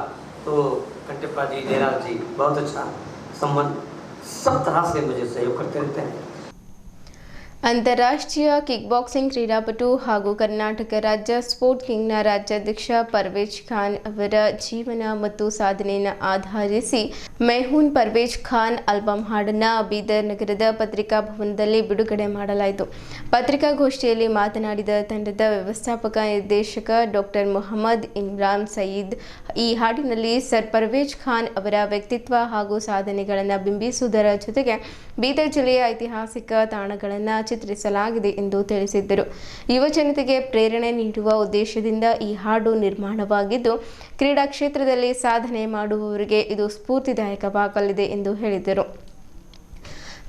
तो कंटेप्पा जी, जयराज जी बहुत अच्छा संबंध, सब तरह से मुझे सहयोग करते रहते हैं। ಅಂತಾರಾಷ್ಟ್ರೀಯ ಕಿಕ್ ಬಾಕ್ಸಿಂಗ್ ಕ್ರೀಡಾಪಟು ಹಾಗೂ ಕರ್ನಾಟಕ ರಾಜ್ಯ ಸ್ಪೋರ್ಟ್ ಕಿಂಗ್ನ ರಾಜ್ಯಾಧ್ಯಕ್ಷ ಪರ್ವೇಜ್ ಖಾನ್ ಅವರ ಜೀವನ ಮತ್ತು ಸಾಧನೆಯನ್ನು ಆಧರಿಸಿ ಮೆಹೂನ್ ಪರ್ವೇಜ್ ಖಾನ್ ಆಲ್ಬಮ್ ಹಾಡನ್ನು ಬೀದರ್ ನಗರದ ಪತ್ರಿಕಾ ಭವನದಲ್ಲಿ ಬಿಡುಗಡೆ ಮಾಡಲಾಯಿತು. ಪತ್ರಿಕಾಗೋಷ್ಠಿಯಲ್ಲಿ ಮಾತನಾಡಿದ ತಂಡದ ವ್ಯವಸ್ಥಾಪಕ ನಿರ್ದೇಶಕ ಡಾಕ್ಟರ್ ಮೊಹಮ್ಮದ್ ಇಮ್ರಾನ್ ಸಯೀದ್, ಈ ಹಾಡಿನಲ್ಲಿ ಸರ್ ಪರ್ವೇಜ್ ಖಾನ್ ಅವರ ವ್ಯಕ್ತಿತ್ವ ಹಾಗೂ ಸಾಧನೆಗಳನ್ನು ಬಿಂಬಿಸುವುದರ ಜೊತೆಗೆ ಬೀದರ್ ಜಿಲ್ಲೆಯ ಐತಿಹಾಸಿಕ ತಾಣಗಳನ್ನು ಚಿತ್ರಿಸಲಾಗಿದೆ ಎಂದು ತಿಳಿಸಿದ್ದರು. ಯುವ ಜನತೆಗೆ ಪ್ರೇರಣೆ ನೀಡುವ ಉದ್ದೇಶದಿಂದ ಈ ಹಾಡು ನಿರ್ಮಾಣವಾಗಿದ್ದು, ಕ್ರೀಡಾ ಕ್ಷೇತ್ರದಲ್ಲಿ ಸಾಧನೆ ಮಾಡುವವರಿಗೆ ಇದು ಸ್ಫೂರ್ತಿದಾಯಕವಾಗಲಿದೆ ಎಂದು ಹೇಳಿದರು.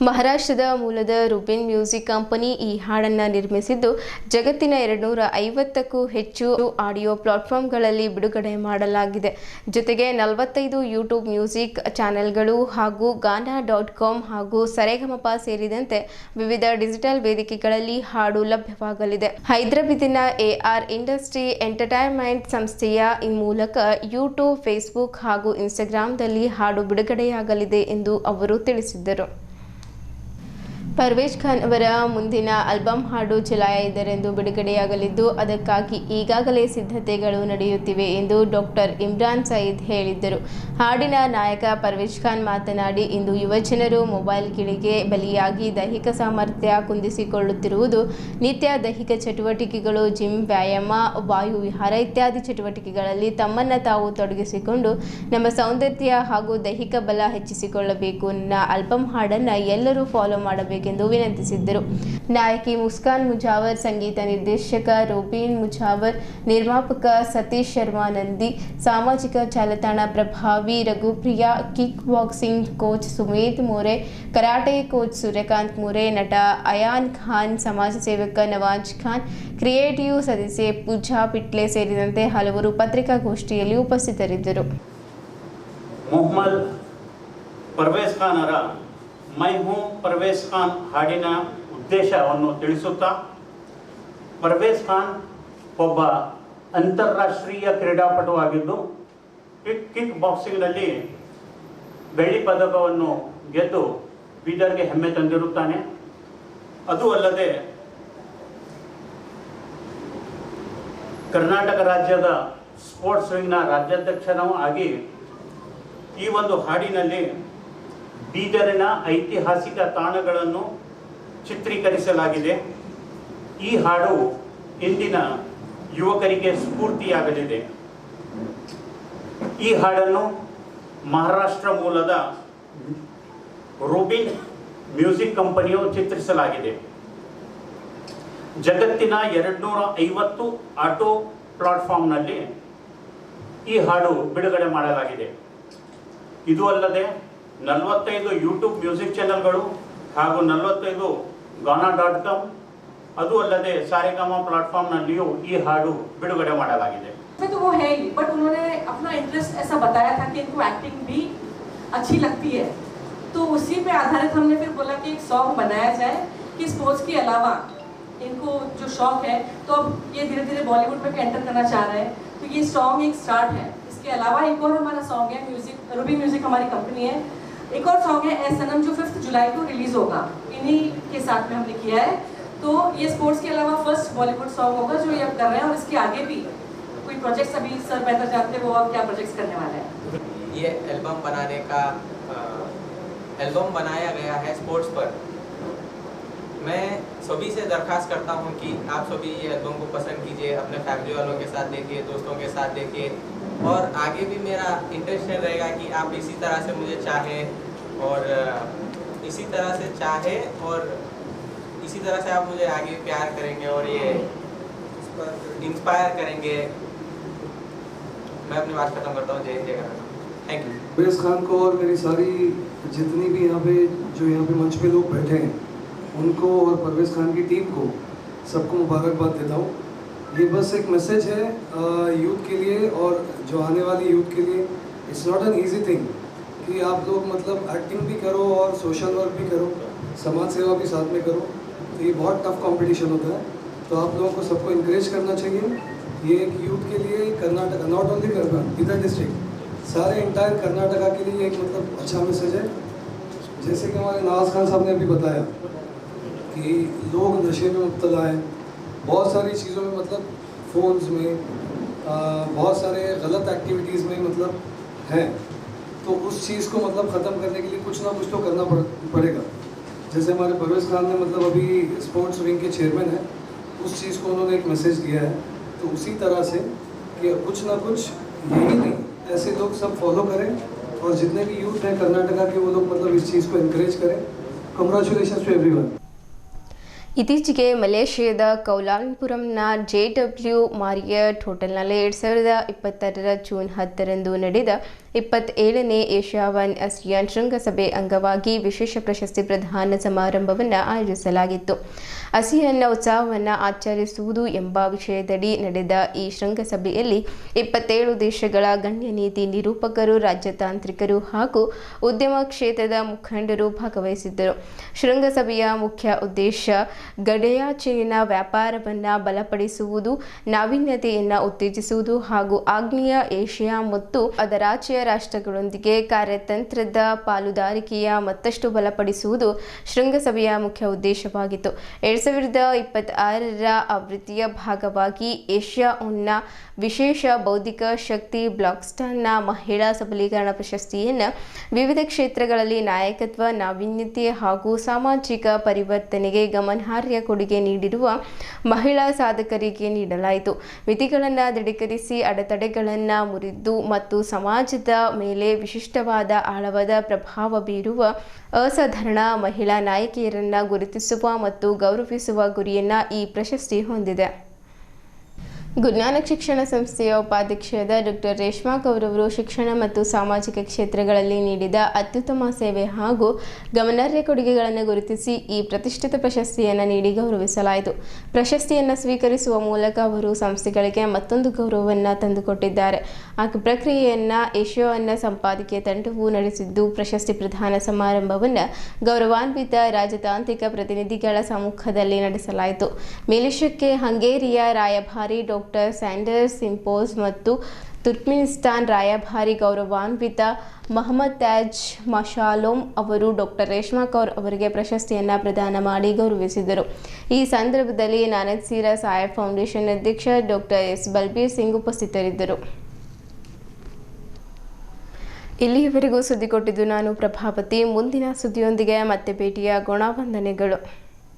ಮಹಾರಾಷ್ಟ್ರದ ಮೂಲದ ರುಬಿನ್ ಮ್ಯೂಸಿಕ್ ಕಂಪನಿ ಈ ಹಾಡನ್ನು ನಿರ್ಮಿಸಿದ್ದು, ಜಗತ್ತಿನ 250ಕ್ಕೂ ಹೆಚ್ಚು ಆಡಿಯೋ ಪ್ಲಾಟ್ಫಾರ್ಮ್ಗಳಲ್ಲಿ ಬಿಡುಗಡೆ ಮಾಡಲಾಗಿದೆ. ಜೊತೆಗೆ 45 ಯೂಟ್ಯೂಬ್ ಮ್ಯೂಸಿಕ್ ಚಾನೆಲ್ಗಳು ಹಾಗೂ ಗಾನಾ.com ಹಾಗೂ ಸರೆಗಮಪ ಸೇರಿದಂತೆ ವಿವಿಧ ಡಿಜಿಟಲ್ ವೇದಿಕೆಗಳಲ್ಲಿ ಹಾಡು ಲಭ್ಯವಾಗಲಿದೆ. ಹೈದರಾಬಾದಿನ AR ಇಂಡಸ್ಟ್ರಿ ಎಂಟರ್ಟೈನ್ಮೆಂಟ್ ಸಂಸ್ಥೆಯ ಈ ಮೂಲಕ ಯೂಟ್ಯೂಬ್, ಫೇಸ್ಬುಕ್ ಹಾಗೂ ಇನ್ಸ್ಟಾಗ್ರಾಂದಲ್ಲಿ ಹಾಡು ಬಿಡುಗಡೆಯಾಗಲಿದೆ ಎಂದು ಅವರು ತಿಳಿಸಿದರು. ಪರ್ವೇಜ್ ಖಾನ್ ಅವರ ಮುಂದಿನ ಆಲ್ಬಮ್ ಹಾಡು ಜುಲೈ 5ರಂದು ಬಿಡುಗಡೆಯಾಗಲಿದ್ದು, ಅದಕ್ಕಾಗಿ ಈಗಾಗಲೇ ಸಿದ್ಧತೆಗಳು ನಡೆಯುತ್ತಿವೆ ಎಂದು ಡಾಕ್ಟರ್ ಇಮ್ರಾನ್ ಸಯೀದ್ ಹೇಳಿದ್ದರು. ಹಾಡಿನ ನಾಯಕ ಪರ್ವೇಜ್ ಖಾನ್ ಮಾತನಾಡಿ, ಇಂದು ಯುವಜನರು ಮೊಬೈಲ್ ಗಿಳಿಗೆ ಬಲಿಯಾಗಿ ದೈಹಿಕ ಸಾಮರ್ಥ್ಯ ಕುಂದಿಸಿಕೊಳ್ಳುತ್ತಿರುವುದು ನಿತ್ಯ ದೈಹಿಕ ಚಟುವಟಿಕೆಗಳು, ಜಿಮ್, ವ್ಯಾಯಾಮ, ವಾಯು ವಿಹಾರ ಇತ್ಯಾದಿ ಚಟುವಟಿಕೆಗಳಲ್ಲಿ ತಮ್ಮನ್ನು ತಾವು ತೊಡಗಿಸಿಕೊಂಡು ನಮ್ಮ ಸೌಂದರ್ಯ ಹಾಗೂ ದೈಹಿಕ ಬಲ ಹೆಚ್ಚಿಸಿಕೊಳ್ಳಬೇಕು. ನನ್ನ ಆಲ್ಬಮ್ ಹಾಡನ್ನು ಎಲ್ಲರೂ ಫಾಲೋ ಮಾಡಬೇಕು ಎಂದು ವಿನಂತಿಸಿದ್ದರು. ನಾಯಕಿ ಮುಸ್ಕಾನ್ ಮುಜಾವರ್, ಸಂಗೀತ ನಿರ್ದೇಶಕ ರೋಬಿನ್ ಮುಜಾವರ್, ನಿರ್ಮಾಪಕ ಸತೀಶ್ ಶರ್ಮಾ ನಂದಿ, ಸಾಮಾಜಿಕ ಜಾಲತಾಣ ಪ್ರಭಾವಿ ರಘುಪ್ರಿಯಾ, ಕಿಕ್ ಬಾಕ್ಸಿಂಗ್ ಕೋಚ್ ಸುಮೇತ್ ಮೋರೆ, ಕರಾಟೆ ಕೋಚ್ ಸೂರ್ಯಕಾಂತ್ ಮೋರೆ, ನಟ ಅಯಾನ್ ಖಾನ್, ಸಮಾಜ ಸೇವಕ ನವಾಜ್ ಖಾನ್, ಕ್ರಿಯೇಟಿವ್ ಸದಸ್ಯೆ ಪೂಜಾ ಪಿಟ್ಲೆ ಸೇರಿದಂತೆ ಹಲವರು ಪತ್ರಿಕಾಗೋಷ್ಠಿಯಲ್ಲಿ ಉಪಸ್ಥಿತರಿದ್ದರು. ಮೊಹಮ್ಮದ್ ಪರ್ವೇಜ್ ಖಾನ್ ಅವರ ಮೈ ಹೂ ಪರ್ವೇಜ್ ಖಾನ್ ಹಾಡಿನ ಉದ್ದೇಶವನ್ನು ತಿಳಿಸುತ್ತಾ, ಪರ್ವೇಜ್ ಖಾನ್ ಒಬ್ಬ ಅಂತಾರಾಷ್ಟ್ರೀಯ ಕ್ರೀಡಾಪಟುವಾಗಿದ್ದು ಕಿಕ್ ಬಾಕ್ಸಿಂಗ್ನಲ್ಲಿ ಬೆಳ್ಳಿ ಪದಕವನ್ನು ಗೆದ್ದು ಬೀದರ್ಗೆ ಹೆಮ್ಮೆ ತಂದಿರುತ್ತಾನೆ. ಅದು ಅಲ್ಲದೆ ಕರ್ನಾಟಕ ರಾಜ್ಯದ ಸ್ಪೋರ್ಟ್ಸ್ ವಿಂಗ್ನ ರಾಜ್ಯಾಧ್ಯಕ್ಷನೂ ಆಗಿ ಈ ಒಂದು ಹಾಡಿನಲ್ಲಿ ಬೀದರಿನ ಐತಿಹಾಸಿಕ ತಾಣಗಳನ್ನು ಚಿತ್ರೀಕರಿಸಲಾಗಿದೆ. ಈ ಹಾಡು ಇಂದಿನ ಯುವಕರಿಗೆ ಸ್ಫೂರ್ತಿಯಾಗಲಿದೆ. ಈ ಹಾಡನ್ನು ಮಹಾರಾಷ್ಟ್ರ ಮೂಲದ ರುಬಿನ್ ಮ್ಯೂಸಿಕ್ ಕಂಪನಿಯು ಚಿತ್ರಿಸಲಾಗಿದೆ. ಜಗತ್ತಿನ 250 ಆಟೋ ಪ್ಲಾಟ್ಫಾರ್ಮ್ನಲ್ಲಿ ಈ ಹಾಡು ಬಿಡುಗಡೆ ಮಾಡಲಾಗಿದೆ. ಇದು ಅಲ್ಲದೆ 45 ಯೂಟ್ಯೂಬ್ ಮ್ಯೂಸಿಕ್ ಚಾನೆಲ್ಗಳು ಹಾಗೂ 45 ಗಾನಾ.com, ಅದು ಅಲ್ಲದೆ ಸಾರೆಗಾಮ ಪ್ಲಾಟ್ಫಾರ್ಮ್ನಲ್ಲಿಯೂ ಈ ಹಾಡು ಬಿಡುಗಡೆ ಮಾಡಲಾಗಿದೆ. तो वो है ही, बट उन्होंने अपना इंटरेस्ट ऐसा बताया था कि इनको एक्टिंग भी अच्छी लगती है, तो उसी पे आधारित हमने फिर बोला कि एक सॉन्ग बनाया जाए कि स्पोर्ट्स के अलावा इनको जो शौक है, तो अब ये धीरे धीरे बॉलीवुड में एंटर करना चाह रहे हैं, तो ये सॉन्ग एक स्टार्ट है. इसके अलावा एक और हमारा सॉन्ग है, म्यूजिक रूबी म्यूजिक हमारी कंपनी है, एक और सॉन्ग है ए सनम जो 5 जुलाई को रिलीज होगा. इन्हीं के साथ में हमने किया है. तो ये स्पोर्ट्स के अलावा फर्स्ट बॉलीवुड सॉन्ग होगा जो ये अब कर रहे हैं, और इसके आगे भी कोई प्रोजेक्ट्स अभी सर बेहतर जानते हैं वो अब क्या प्रोजेक्ट्स करने वाले हैं. ये एल्बम बनाने का एल्बम बनाया गया है स्पोर्ट्स पर. मैं सभी से दरख्वास्त करता हूँ कि आप सभी ये एल्बम को पसंद कीजिए, अपने फैमिली वालों के साथ देखिए, दोस्तों के साथ देखिए, और आगे भी मेरा इंटरेस्ट रहेगा कि आप इसी तरह से मुझे चाहें और इसी तरह से आप मुझे आगे प्यार करेंगे और ये इंस्पायर करेंगे. मैं अपनी बात खत्म करता हूँ. जय हिंद, जय करना. Thank you. परवेज खान को और मेरी सारी जितनी भी यहाँ पे मंच पे लोग बैठे हैं उनको और परवेज खान की टीम को सबको मुबारकबाद देता हूँ. ये बस एक मैसेज है यूथ के लिए और जो आने वाली यूथ के लिए. It's not an easy thing कि आप लोग मतलब एक्टिंग भी करो और सोशल वर्क भी करो, समाज सेवा भी साथ में करो. तो ये बहुत टफ कंपटीशन होता है. तो आप लोगों को सबको इंकरेज करना चाहिए। ये एक यूथ के लिए कर्नाटका, नॉट ओनली इधर डिस्ट्रिक्ट, सारे इंटायर कर्नाटका के लिए एक मतलब अच्छा मैसेज है। जैसे कि हमारे नवाज खान साहब ने अभी बताया कि लोग नशे में मुब्तला हैं, बहुत सारी चीज़ों में मतलब फ़ोन्स में बहुत सारे गलत एक्टिविटीज़ में मतलब हैं, तो उस चीज़ को मतलब ख़त्म करने के लिए कुछ ना कुछ तो करना पड़ेगा। जैसे हमारे परवेज़ खान ने मतलब अभी स्पोर्ट्स विंग के चेयरमैन हैं, उस चीज़ को उन्होंने एक मैसेज दिया है, तो उसी तरह से कि कुछ ना कुछ यही नहीं ऐसे लोग सब फॉलो करें और जितने भी यूथ हैं कर्नाटका के वो लोग मतलब इस चीज़ को एनकरेज करें। Congratulations to everyone. ಇತ್ತೀಚೆಗೆ ಮಲೇಷಿಯಾದ ಕೌಲಾಲಂಪುರಂನ JW ಮಾರಿಯಟ್ ಹೋಟೆಲ್ನಲ್ಲಿ 2026 ಜೂನ್ 10ರಂದು ನಡೆದ 27ನೇ ಏಷ್ಯಾವನ್ ಆಸಿಯಾನ್ ಶೃಂಗಸಭೆ ಅಂಗವಾಗಿ ವಿಶೇಷ ಪ್ರಶಸ್ತಿ ಪ್ರದಾನ ಸಮಾರಂಭವನ್ನು ಆಯೋಜಿಸಲಾಗಿತ್ತು. ಆಸಿಯಾನ್ನ ಉತ್ಸವವನ್ನು ಆಚರಿಸುವುದು ಎಂಬ ವಿಷಯದಡಿ ನಡೆದ ಈ ಶೃಂಗಸಭೆಯಲ್ಲಿ 27 ದೇಶಗಳ ಗಣ್ಯ ನೀತಿ ನಿರೂಪಕರು, ರಾಜತಾಂತ್ರಿಕರು ಹಾಗೂ ಉದ್ಯಮ ಕ್ಷೇತ್ರದ ಮುಖಂಡರು ಭಾಗವಹಿಸಿದ್ದರು. ಶೃಂಗಸಭೆಯ ಮುಖ್ಯ ಉದ್ದೇಶ ಗಡಿಯಾಚೆಗಿನ ವ್ಯಾಪಾರವನ್ನು ಬಲಪಡಿಸುವುದು, ನಾವೀನ್ಯತೆಯನ್ನು ಉತ್ತೇಜಿಸುವುದು ಹಾಗೂ ಆಗ್ನೇಯ ಏಷ್ಯಾ ಮತ್ತು ಅದರಾಚೆಯ ರಾಷ್ಟ್ರಗಳೊಂದಿಗೆ ಕಾರ್ಯತಂತ್ರದ ಪಾಲುದಾರಿಕೆಯ ಮತ್ತಷ್ಟು ಬಲಪಡಿಸುವುದು ಶೃಂಗಸಭೆಯ ಮುಖ್ಯ ಉದ್ದೇಶವಾಗಿತ್ತು. 2026ರ ಆವೃತ್ತಿಯ ಭಾಗವಾಗಿ ಏಷ್ಯಾನ್ನ ವಿಶೇಷ ಬೌದ್ಧಿಕ ಶಕ್ತಿ ಬ್ಲಾಕ್ಸ್ಟಾನ್ನ ಮಹಿಳಾ ಸಬಲೀಕರಣ ಪ್ರಶಸ್ತಿಯನ್ನು ವಿವಿಧ ಕ್ಷೇತ್ರಗಳಲ್ಲಿ ನಾಯಕತ್ವ, ನಾವೀನ್ಯತೆ ಹಾಗೂ ಸಾಮಾಜಿಕ ಪರಿವರ್ತನೆಗೆ ಗಮನಾರ್ಹ ಕೊಡುಗೆ ನೀಡಿರುವ ಮಹಿಳಾ ಸಾಧಕರಿಗೆ ನೀಡಲಾಯಿತು. ಮಿತಿಗಳನ್ನು ದೃಢೀಕರಿಸಿ ಅಡೆತಡೆಗಳನ್ನು ಮುರಿದು ಮತ್ತು ಸಮಾಜದ ಮೇಲೆ ವಿಶಿಷ್ಟವಾದ ಆಳವಾದ ಪ್ರಭಾವ ಬೀರುವ ಅಸಾಧಾರಣ ಮಹಿಳಾ ನಾಯಕಿಯರನ್ನು ಗುರುತಿಸುವ ಮತ್ತು ಗೌರವಿಸುವ ಗುರಿಯನ್ನು ಈ ಪ್ರಶಸ್ತಿ ಹೊಂದಿದೆ. ಗುರುನಾನಕ್ ಶಿಕ್ಷಣ ಸಂಸ್ಥೆಯ ಉಪಾಧ್ಯಕ್ಷರಾದ ಡಾಕ್ಟರ್ ರೇಷ್ಮಾ ಕೌರ್ ಅವರು ಶಿಕ್ಷಣ ಮತ್ತು ಸಾಮಾಜಿಕ ಕ್ಷೇತ್ರಗಳಲ್ಲಿ ನೀಡಿದ ಅತ್ಯುತ್ತಮ ಸೇವೆ ಹಾಗೂ ಗಮನಾರ್ಹ ಕೊಡುಗೆಗಳನ್ನು ಗುರುತಿಸಿ ಈ ಪ್ರತಿಷ್ಠಿತ ಪ್ರಶಸ್ತಿಯನ್ನು ನೀಡಿ ಗೌರವಿಸಲಾಯಿತು. ಪ್ರಶಸ್ತಿಯನ್ನು ಸ್ವೀಕರಿಸುವ ಮೂಲಕ ಅವರು ಸಂಸ್ಥೆಗಳಿಗೆ ಮತ್ತೊಂದು ಗೌರವವನ್ನು ತಂದುಕೊಟ್ಟಿದ್ದಾರೆ. ಆ ಪ್ರಕ್ರಿಯೆಯನ್ನು ಏಷ್ಯಾವನ್ನ ಸಂಪಾದಕೀಯ ತಂಡವು ನಡೆಸಿದ್ದು, ಪ್ರಶಸ್ತಿ ಪ್ರದಾನ ಸಮಾರಂಭವನ್ನು ಗೌರವಾನ್ವಿತ ರಾಜತಾಂತ್ರಿಕ ಪ್ರತಿನಿಧಿಗಳ ಸಮ್ಮುಖದಲ್ಲಿ ನಡೆಸಲಾಯಿತು. ಮೇಲಿಶಕ್ಕೆ ಹಂಗೇರಿಯ ರಾಯಭಾರಿ ಡಾಕ್ಟರ್ ಸ್ಯಾಂಡರ್ಸ್ ಸಿಂಪೋಸ್ ಮತ್ತು ತುರ್ಕ್ಮೆನಿಸ್ತಾನ್ ರಾಯಭಾರಿ ಗೌರವಾನ್ವಿತ ಮೊಹಮ್ಮದ್ ತಾಜ್ ಮಶಾಲೋಮ್ ಅವರು ಡಾಕ್ಟರ್ ರೇಷ್ಮಾ ಕೌರ್ ಅವರಿಗೆ ಪ್ರಶಸ್ತಿಯನ್ನು ಪ್ರದಾನ ಮಾಡಿ ಗೌರವಿಸಿದರು. ಈ ಸಂದರ್ಭದಲ್ಲಿ ನಾನಕ್ ಸೀರಾ ಸಾಹೇಬ್ ಫೌಂಡೇಶನ್ ಅಧ್ಯಕ್ಷ ಡಾಕ್ಟರ್ ಎಸ್ ಬಲ್ಬೀರ್ ಸಿಂಗ್ ಉಪಸ್ಥಿತರಿದ್ದರು. ಇಲ್ಲಿಯವರೆಗೂ ಸುದ್ದಿ ಕೊಟ್ಟಿದ್ದು ನಾನು ಪ್ರಭಾವತಿ. ಮುಂದಿನ ಸುದ್ದಿಯೊಂದಿಗೆ ಮತ್ತೆ ಭೇಟಿಯಾಗೋಣ. ವಂದನೆಗಳು.